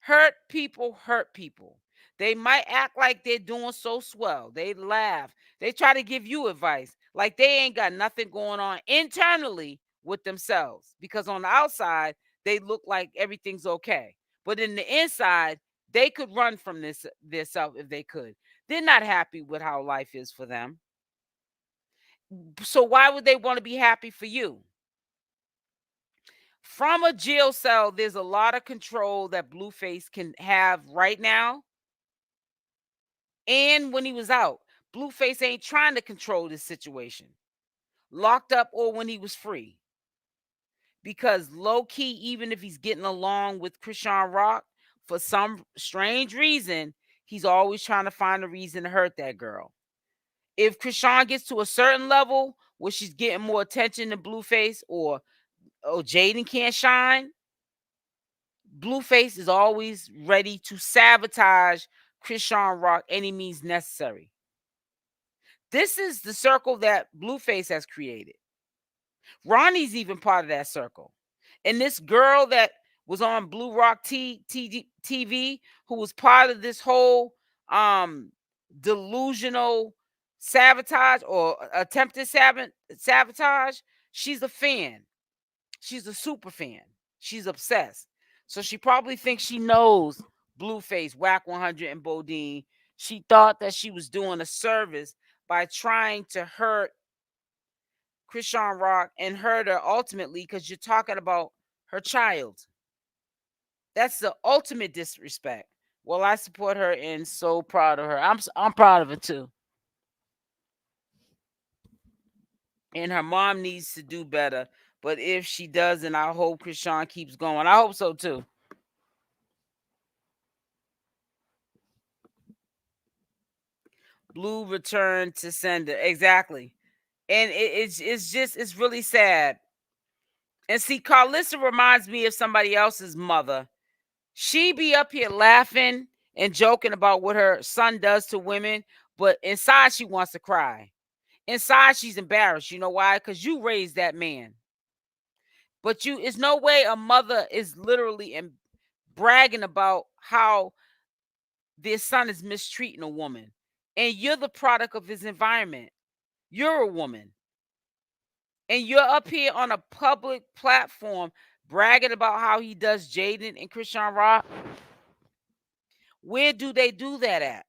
Hurt people hurt people. They might act like they're doing so swell. They laugh. They try to give you advice like they ain't got nothing going on internally with themselves because on the outside, they look like everything's okay. But in the inside, they could run from this self if they could. They're not happy with how life is for them. So why would they want to be happy for you? From a jail cell, there's a lot of control that Blueface can have right now. And when he was out, Blueface ain't trying to control this situation, locked up or when he was free. Because low key, even if he's getting along with Chrisean Rock, for some strange reason, he's always trying to find a reason to hurt that girl. If Chrisean gets to a certain level where she's getting more attention than Blueface or Jaidyn can't shine, Blueface is always ready to sabotage Chrisean Rock any means necessary. This is the circle that Blueface has created. Ronnie's even part of that circle. And this girl that was on Blue Rock TV, who was part of this whole delusional sabotage or attempted sabotage. She's a fan. She's a super fan. She's obsessed. So she probably thinks she knows Blueface, Wack 100, and Bowdean. She thought that she was doing a service by trying to hurt Chrisean Rock and hurt her ultimately, because you're talking about her child. That's the ultimate disrespect. Well, I support her and so proud of her. I'm proud of her too. And her mom needs to do better. But if she doesn't, I hope Chrisean keeps going. I hope so too. Blue return to sender. Exactly. And it's really sad. And see, Karlissa reminds me of somebody else's mother. She be up here laughing and joking about what her son does to women, but inside she wants to cry. Inside she's embarrassed. You know why? Because you raised that man. But it's no way a mother is literally bragging about how their son is mistreating a woman. And you're the product of his environment. You're a woman. And you're up here on a public platform bragging about how he does Jaidyn and Chrisean Rock. Where do they do that at?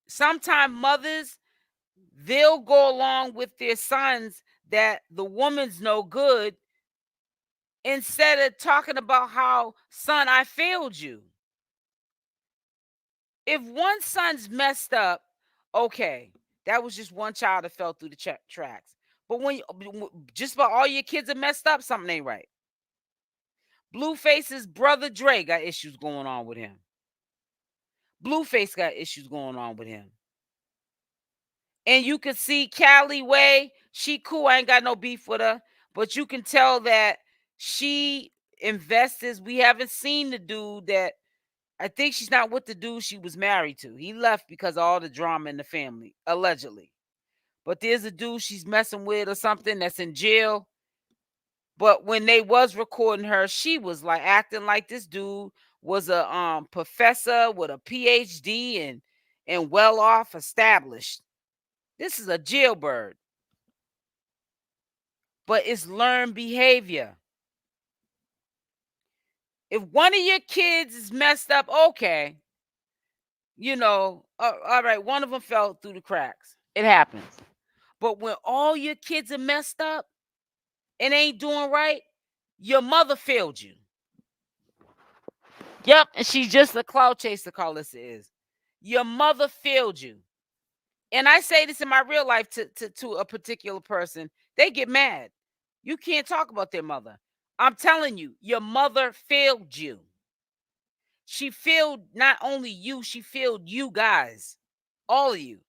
Sometimes mothers, they'll go along with their sons that the woman's no good instead of talking about how, son, I failed you. If one son's messed up, okay, that was just one child that fell through the tracks. But when just about all your kids are messed up, something ain't right. Blueface's brother Dre got issues going on with him. Blueface got issues going on with him. And you can see Callie Way, she cool. I ain't got no beef with her. But you can tell that she invests. We haven't seen the dude that, I think she's not with the dude she was married to. He left because of all the drama in the family, allegedly. But there's a dude she's messing with or something that's in jail. But when they was recording her, she was like acting like this dude was a professor with a PhD and well off, established. This is a jailbird. But it's learned behavior. If one of your kids is messed up, okay, all right, one of them fell through the cracks. It happens. But when all your kids are messed up and ain't doing right, your mother failed you. Yep, and she's just a cloud chaser, Karlissa is. Your mother failed you. And I say this in my real life to a particular person. They get mad. You can't talk about their mother. I'm telling you, your mother failed you. She failed not only you, she failed you guys. All of you.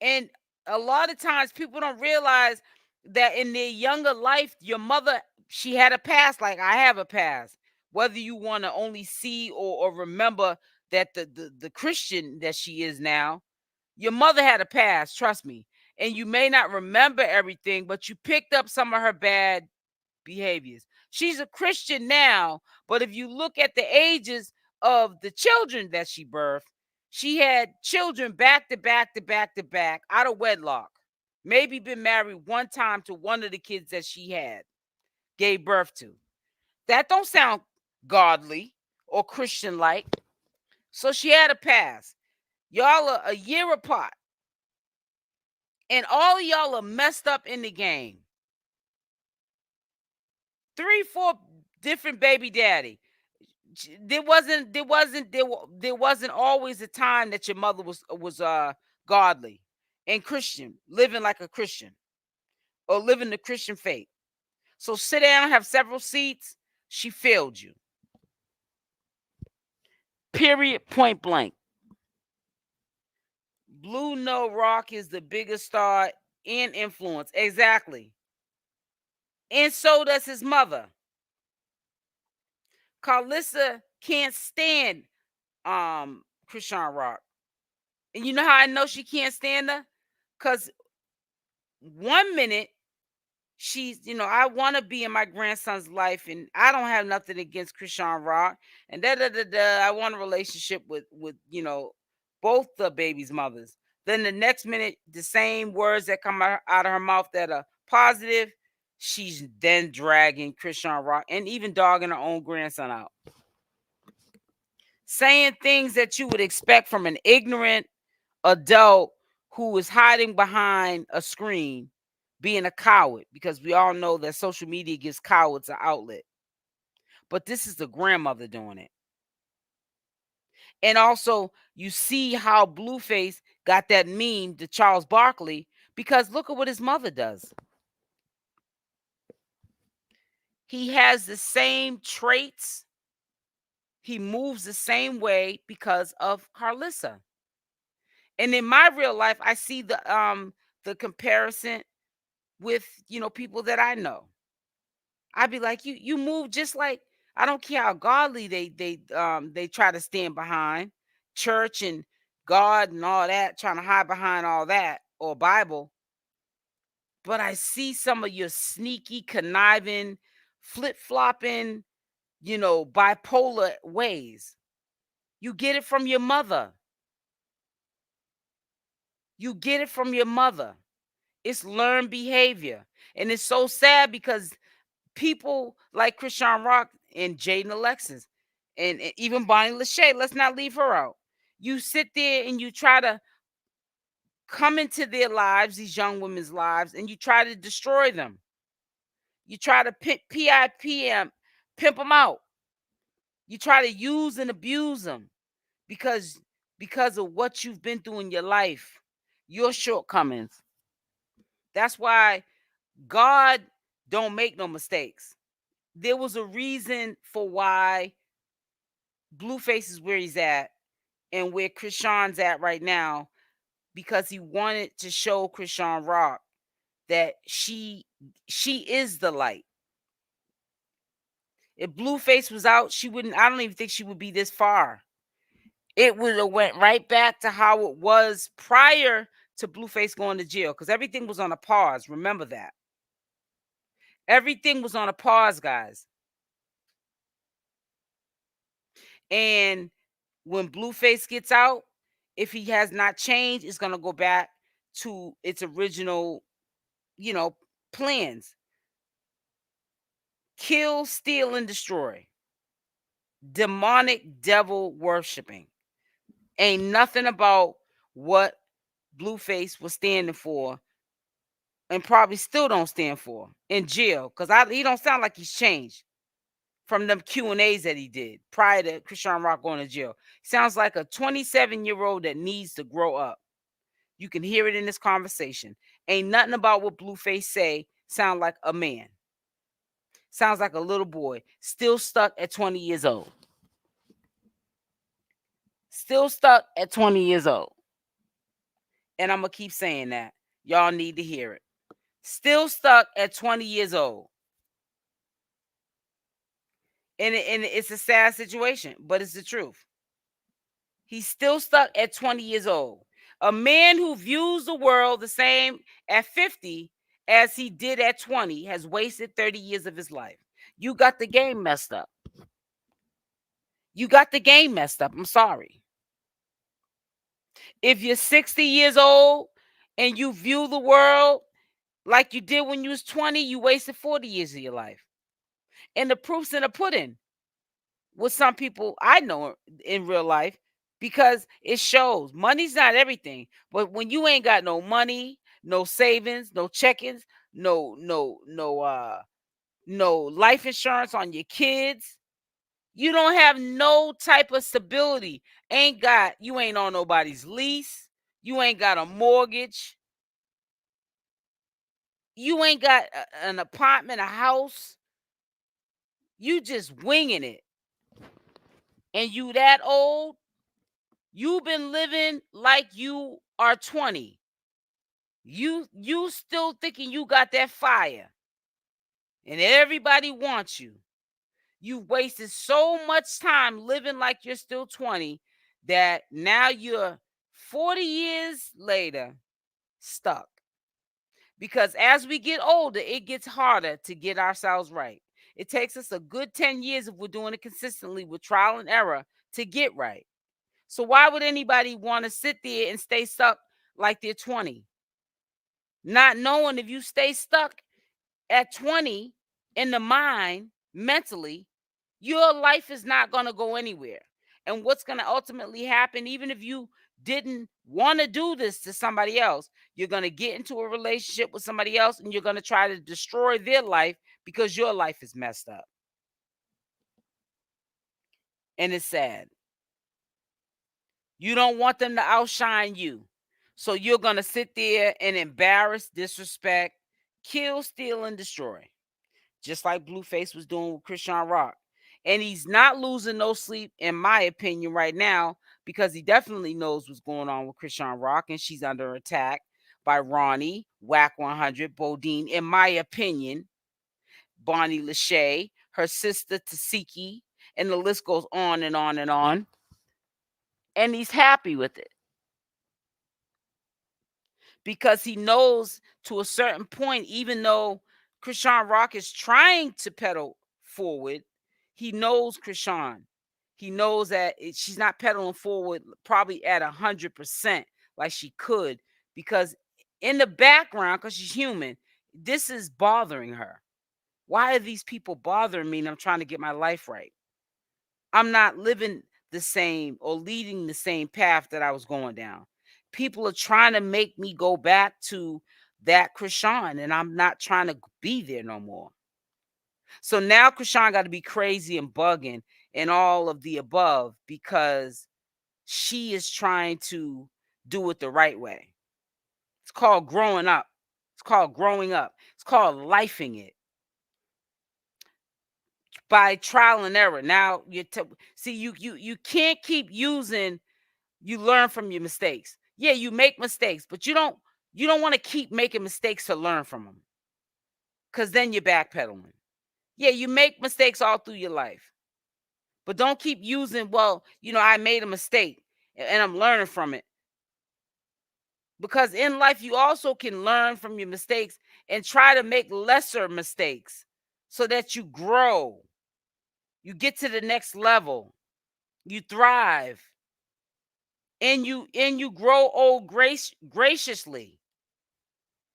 And a lot of times people don't realize that in their younger life, your mother, she had a past like I have a past. Whether you want to only see or remember that the Christian that she is now, your mother had a past, trust me. And you may not remember everything, but you picked up some of her bad behaviors. She's a Christian now, but if you look at the ages of the children that she birthed, she had children back to back to back to back out of wedlock. Maybe been married one time to one of the kids that she had, gave birth to. That don't sound godly or Christian-like. So she had a past. Y'all are a year apart. And all of y'all are messed up in the game. 3, 4 different baby daddy. There wasn't always a time that your mother was godly and Christian, living like a Christian or living the Christian faith. So sit down, have several seats. She failed you. Period. Point blank. Blue No Rock is the biggest star in influence. Exactly. And so does his mother. Karlissa can't stand Chrisean Rock. And you know how I know she can't stand her? Because one minute she's, I want to be in my grandson's life, and I don't have nothing against Chrisean Rock, and da da da da. I want a relationship with both the baby's mothers. Then the next minute, the same words that come out of her mouth that are positive, she's then dragging Chrisean Rock and even dogging her own grandson out, saying things that you would expect from an ignorant adult who is hiding behind a screen, being a coward, because we all know that social media gives cowards an outlet. But this is the grandmother doing it. And also, you see how Blueface got that meme to Charles Barkley, because look at what his mother does. He has the same traits. He moves the same way because of Karlissa. And in my real life, I see the comparison with people that I know. I'd be like, you move just like, I don't care how godly they try to stand behind church and God and all that, trying to hide behind all that, or Bible. But I see some of your sneaky, conniving, flip-flopping, bipolar ways. You get it from your mother. You get it from your mother. It's learned behavior. And it's so sad because people like Chrisean Rock and Jaidyn Alexis and even Bonnie Lachey, let's not leave her out. You sit there and you try to come into their lives, these young women's lives, and you try to destroy them. You try to PIPM, pimp them out. You try to use and abuse them because of what you've been through in your life, your shortcomings. That's why God don't make no mistakes. There was a reason for why Blueface is where he's at and where Chrisean's at right now, because he wanted to show Chrisean Rock that she is the light. If Blueface was out, I don't even think she would be this far. It would have went right back to how it was prior to Blueface going to jail, because everything was on a pause. Remember that. Everything was on a pause, guys. And when Blueface gets out, if he has not changed, it's going to go back to its original, plans. Kill, steal, and destroy. Demonic devil worshiping. Ain't nothing about what Blueface was standing for, and probably still don't stand for in jail, because he don't sound like he's changed from them Q&As that he did prior to Chrisean Rock going to jail. Sounds like a 27-year-old that needs to grow up. You can hear it in this conversation. Ain't nothing about what Blueface say sound like a man. Sounds like a little boy, still stuck at 20 years old. Still stuck at 20 years old. And I'm going to keep saying that. Y'all need to hear it. Still stuck at 20 years old. And it's a sad situation, but it's the truth. He's still stuck at 20 years old. A man who views the world the same at 50 as he did at 20 has wasted 30 years of his life. You got the game messed up. You got the game messed up. I'm sorry. If you're 60 years old and you view the world like you did when you was 20, you wasted 40 years of your life. And the proof's in the pudding with some people I know in real life, because it shows. Money's not everything, but when you ain't got no money, no savings, no check-ins, no life insurance on your kids, you don't have no type of stability. You ain't on nobody's lease, you ain't got a mortgage, you ain't got an apartment, a house, you just winging it. And you that old, you've been living like you are 20. You still thinking you got that fire. And everybody wants you. You've wasted so much time living like you're still 20 that now you're 40 years later stuck. Because as we get older, it gets harder to get ourselves right. It takes us a good 10 years if we're doing it consistently with trial and error to get right. So why would anybody want to sit there and stay stuck like they're 20? Not knowing if you stay stuck at 20 in the mind mentally, your life is not going to go anywhere. And what's going to ultimately happen, even if you didn't want to do this to somebody else, you're going to get into a relationship with somebody else and you're going to try to destroy their life because your life is messed up. And it's sad. You don't want them to outshine you. So you're going to sit there and embarrass, disrespect, kill, steal, and destroy. Just like Blueface was doing with Chrisean Rock. And he's not losing no sleep, in my opinion, right now, because he definitely knows what's going on with Chrisean Rock, and she's under attack by Ronnie, Wack 100, Bowdean, in my opinion, Bonnie Lachey, her sister Toxicity, and the list goes on and on and on. And he's happy with it. Because he knows to a certain point, even though Chrisean Rock is trying to pedal forward, he knows Chrisean. He knows that she's not pedaling forward probably at 100% like she could, because in the background, because she's human, this is bothering her. Why are these people bothering me and I'm trying to get my life right? I'm not living the same or leading the same path that I was going down. People are trying to make me go back to that Chrisean, and I'm not trying to be there no more. So now Chrisean got to be crazy and bugging and all of the above because she is trying to do it the right way. It's called growing up. It's called growing up. It's called lifing it by trial and error. Now see, you can't keep using. You learn from your mistakes. Yeah, you make mistakes, but you don't want to keep making mistakes to learn from them, because then you're backpedaling. Yeah, you make mistakes all through your life, but don't keep using, well, I made a mistake and I'm learning from it. Because in life, you also can learn from your mistakes and try to make lesser mistakes so that you grow. You get to the next level. You thrive. And you grow old graciously.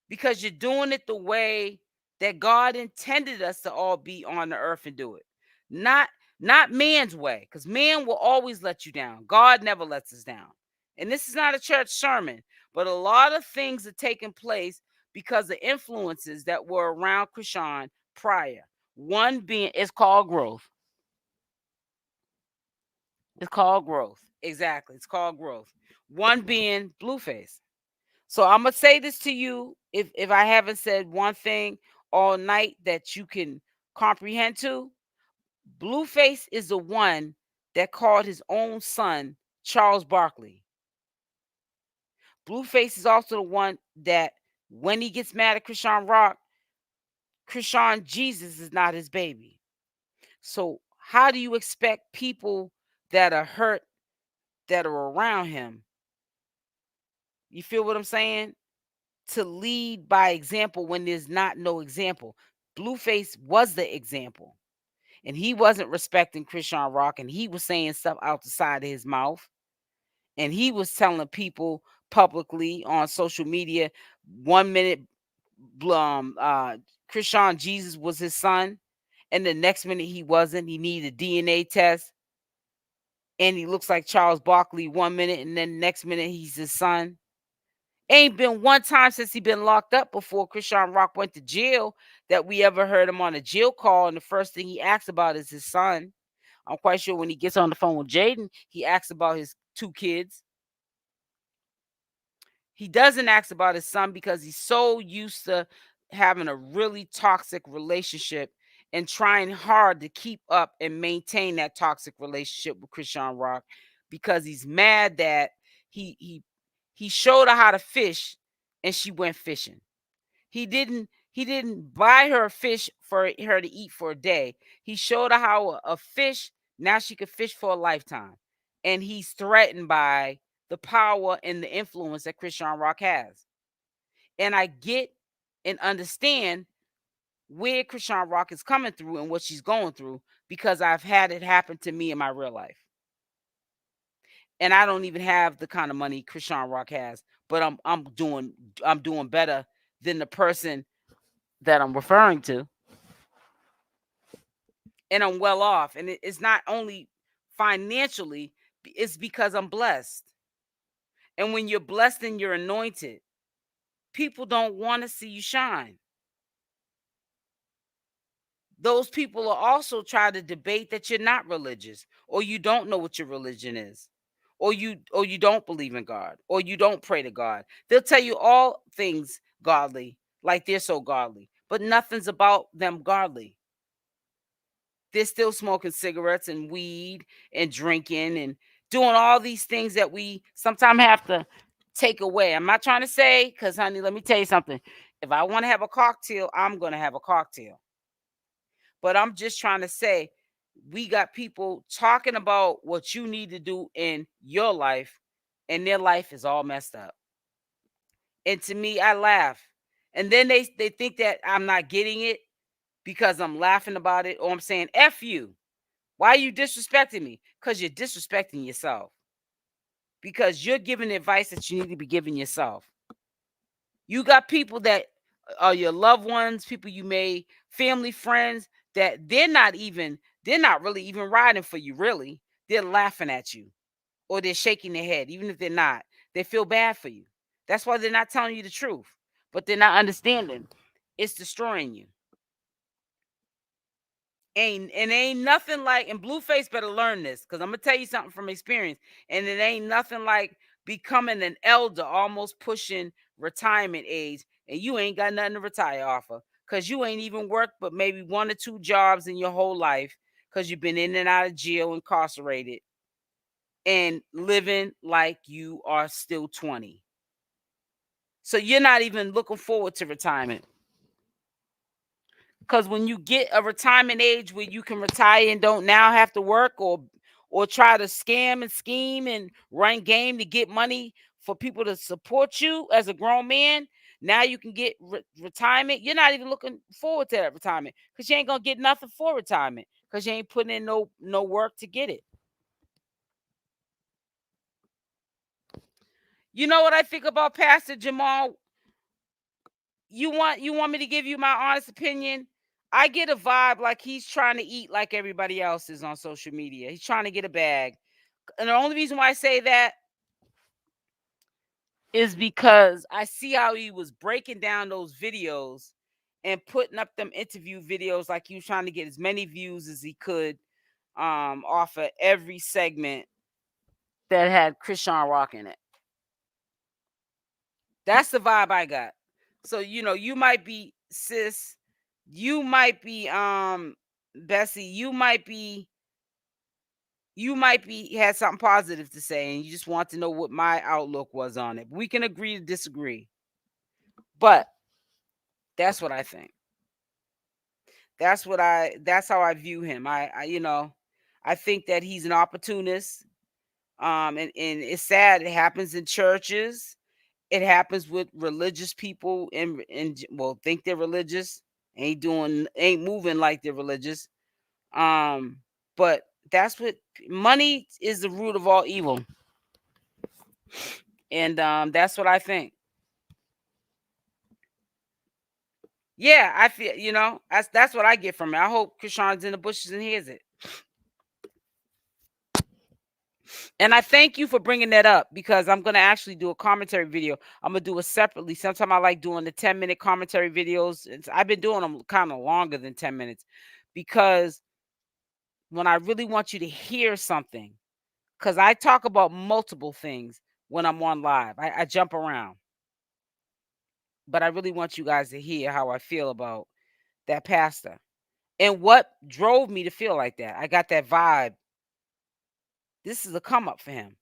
Because you're doing it the way that God intended us to all be on the earth and do it. Not man's way, because man will always let you down. God never lets us down. And this is not a church sermon, but a lot of things are taking place because of influences that were around Chrisean prior. One being, it's called growth. It's called growth. Exactly. It's called growth. One being Blueface. So I'm gonna say this to you, if I haven't said one thing all night that you can comprehend to. Blueface is the one that called his own son Charles Barkley. Blueface is also the one that, when he gets mad at Chrisean Rock, 𝗪𝗓𝗔𝗧 is not his baby. So how do you expect people that are hurt, that are around him, you feel what I'm saying, to lead by example when there's not no example? Blueface was the example, and he wasn't respecting Chrisean Rock, and he was saying stuff out the side of his mouth, and he was telling people publicly on social media 1 minute 𝗪𝗓𝗔𝗧 was his son, and the next minute he wasn't. He needed a DNA test, and he looks like Charles Barkley 1 minute, and then the next minute he's his son. Ain't been one time since he been locked up before Chrisean Rock went to jail that we ever heard him on a jail call, and the first thing he asks about is his son. I'm quite sure when he gets on the phone with Jaidyn, he asks about his 2 kids. He doesn't ask about his son because he's so used to having a really toxic relationship and trying hard to keep up and maintain that toxic relationship with Chrisean Rock, because he's mad that he showed her how to fish and she went fishing. He didn't buy her a fish for her to eat for a day. He showed her how a fish, now she could fish for a lifetime. And he's threatened by the power and the influence that Chrisean Rock has. And I get and understand where Chrisean Rock is coming through and what she's going through, because I've had it happen to me in my real life. And I don't even have the kind of money Chrisean Rock has, but I'm doing better than the person that I'm referring to. And I'm well off. And it's not only financially, it's because I'm blessed. And when you're blessed and you're anointed, people don't want to see you shine. Those people will also try to debate that you're not religious, or you don't know what your religion is, or you don't believe in God, or you don't pray to God. They'll tell you all things godly, like they're so godly, but nothing's about them godly. They're still smoking cigarettes and weed and drinking and doing all these things that we sometimes have to take away. I'm not trying to say, because honey, let me tell you something. If I want to have a cocktail, I'm going to have a cocktail. But I'm just trying to say, we got people talking about what you need to do in your life, and their life is all messed up. And to me, I laugh. And then they think that I'm not getting it because I'm laughing about it, or I'm saying, F you. Why are you disrespecting me? Because you're disrespecting yourself. Because you're giving advice that you need to be giving yourself. You got people that are your loved ones, people you made, family, friends, that they're not really even riding for you, really. They're laughing at you, or they're shaking their head. Even if they're not, they feel bad for you. That's why they're not telling you the truth, but they're not understanding. It's destroying you. Ain't nothing like, and Blueface better learn this, because I'm gonna tell you something from experience. And it ain't nothing like becoming an elder, almost pushing retirement age, and you ain't got nothing to retire off of, because you ain't even worked but maybe 1 or 2 jobs in your whole life, because you've been in and out of jail, incarcerated, and living like you are still 20. So you're not even looking forward to retirement. Because when you get a retirement age where you can retire and don't now have to work, or try to scam and scheme and run game to get money for people to support you as a grown man, now you can get retirement. You're not even looking forward to that retirement, because you ain't gonna get nothing for retirement, because you ain't putting in no work to get it. You know what I think about Pastor Jamal? You want me to give you my honest opinion? I get a vibe like he's trying to eat like everybody else is on social media. He's trying to get a bag. And the only reason why I say that is because I see how he was breaking down those videos and putting up them interview videos, like he was trying to get as many views as he could off of every segment that had Chrisean Rock in it. That's the vibe I got. So, you might be, sis, you might be Bessie, you might be had something positive to say, and you just want to know what my outlook was on it. We can agree to disagree. But that's what I think. That's how I view him. I think that he's an opportunist. And it's sad. It happens in churches. It happens with religious people, and well, think they're religious, ain't moving like they're religious. But that's what money is, the root of all evil. And that's what I think. Yeah, I feel, that's what I get from it. I hope Chrisean's in the bushes and hears it. And I thank you for bringing that up, because I'm going to actually do a commentary video. I'm going to do it separately. Sometimes I like doing the 10-minute commentary videos. I've been doing them kind of longer than 10 minutes, because when I really want you to hear something, because I talk about multiple things when I'm on live, I jump around. But I really want you guys to hear how I feel about that pastor and what drove me to feel like that. I got that vibe. This is a come up for him.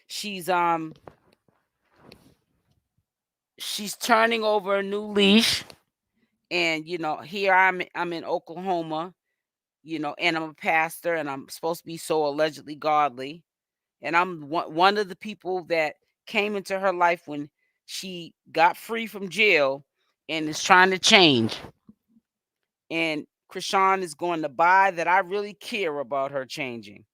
She's turning over a new leash, and here I'm in Oklahoma, and I'm a pastor, and I'm supposed to be so allegedly godly, and I'm one of the people that came into her life when She got free from jail and is trying to change. And Chrisean is going to buy that I really care about her changing.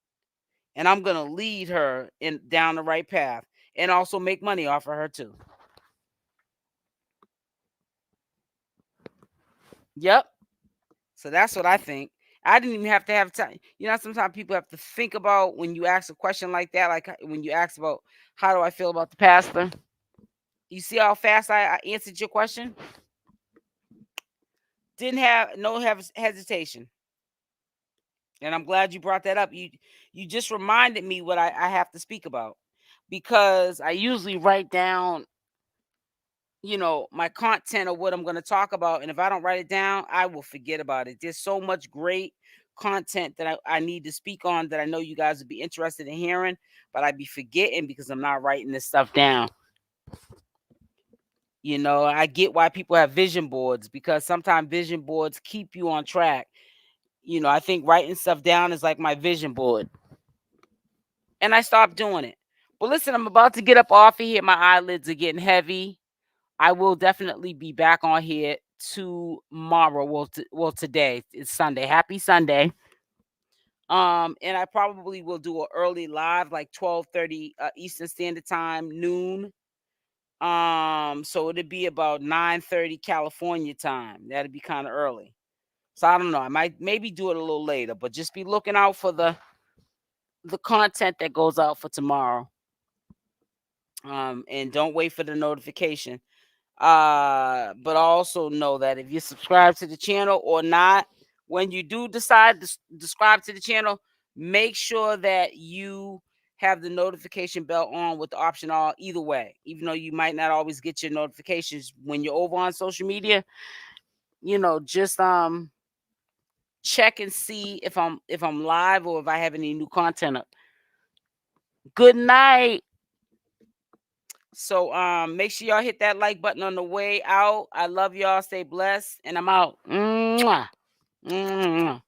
And I'm going to lead her in down the right path and also make money off of her too. Yep. So that's what I think. I didn't even have to have time. You know, sometimes people have to think about when you ask a question like that, like when you ask about how do I feel about the pastor. You see how fast I answered your question? Didn't have no hesitation. And I'm glad you brought that up. You just reminded me what I have to speak about, because I usually write down, you know, my content or what I'm going to talk about. And if I don't write it down, I will forget about it. There's so much great content that I need to speak on that I know you guys would be interested in hearing, but I'd be forgetting because I'm not writing this stuff down. You know, I get why people have vision boards, because sometimes vision boards keep you on track. You know, I think writing stuff down is like my vision board. And I stopped doing it. But listen, I'm about to get up off of here. My eyelids are getting heavy. I will definitely be back on here tomorrow. Well, today it's Sunday. Happy Sunday. And I probably will do an early live, like 12:30 Eastern Standard Time, noon. So it'd be about 9:30 California time. That'd be kind of early. So I don't know. I might maybe do it a little later, but just be looking out for the content that goes out for tomorrow. And don't wait for the notification. But also know that if you subscribe to the channel or not, when you do decide to subscribe to the channel, make sure that you have the notification bell on with the option all either way. Even though you might not always get your notifications when you're over on social media, you know, just check and see if I'm live or if I have any new content up. Good night. So make sure y'all hit that like button on the way out. I love y'all. Stay blessed, and I'm out. Mwah. Mwah.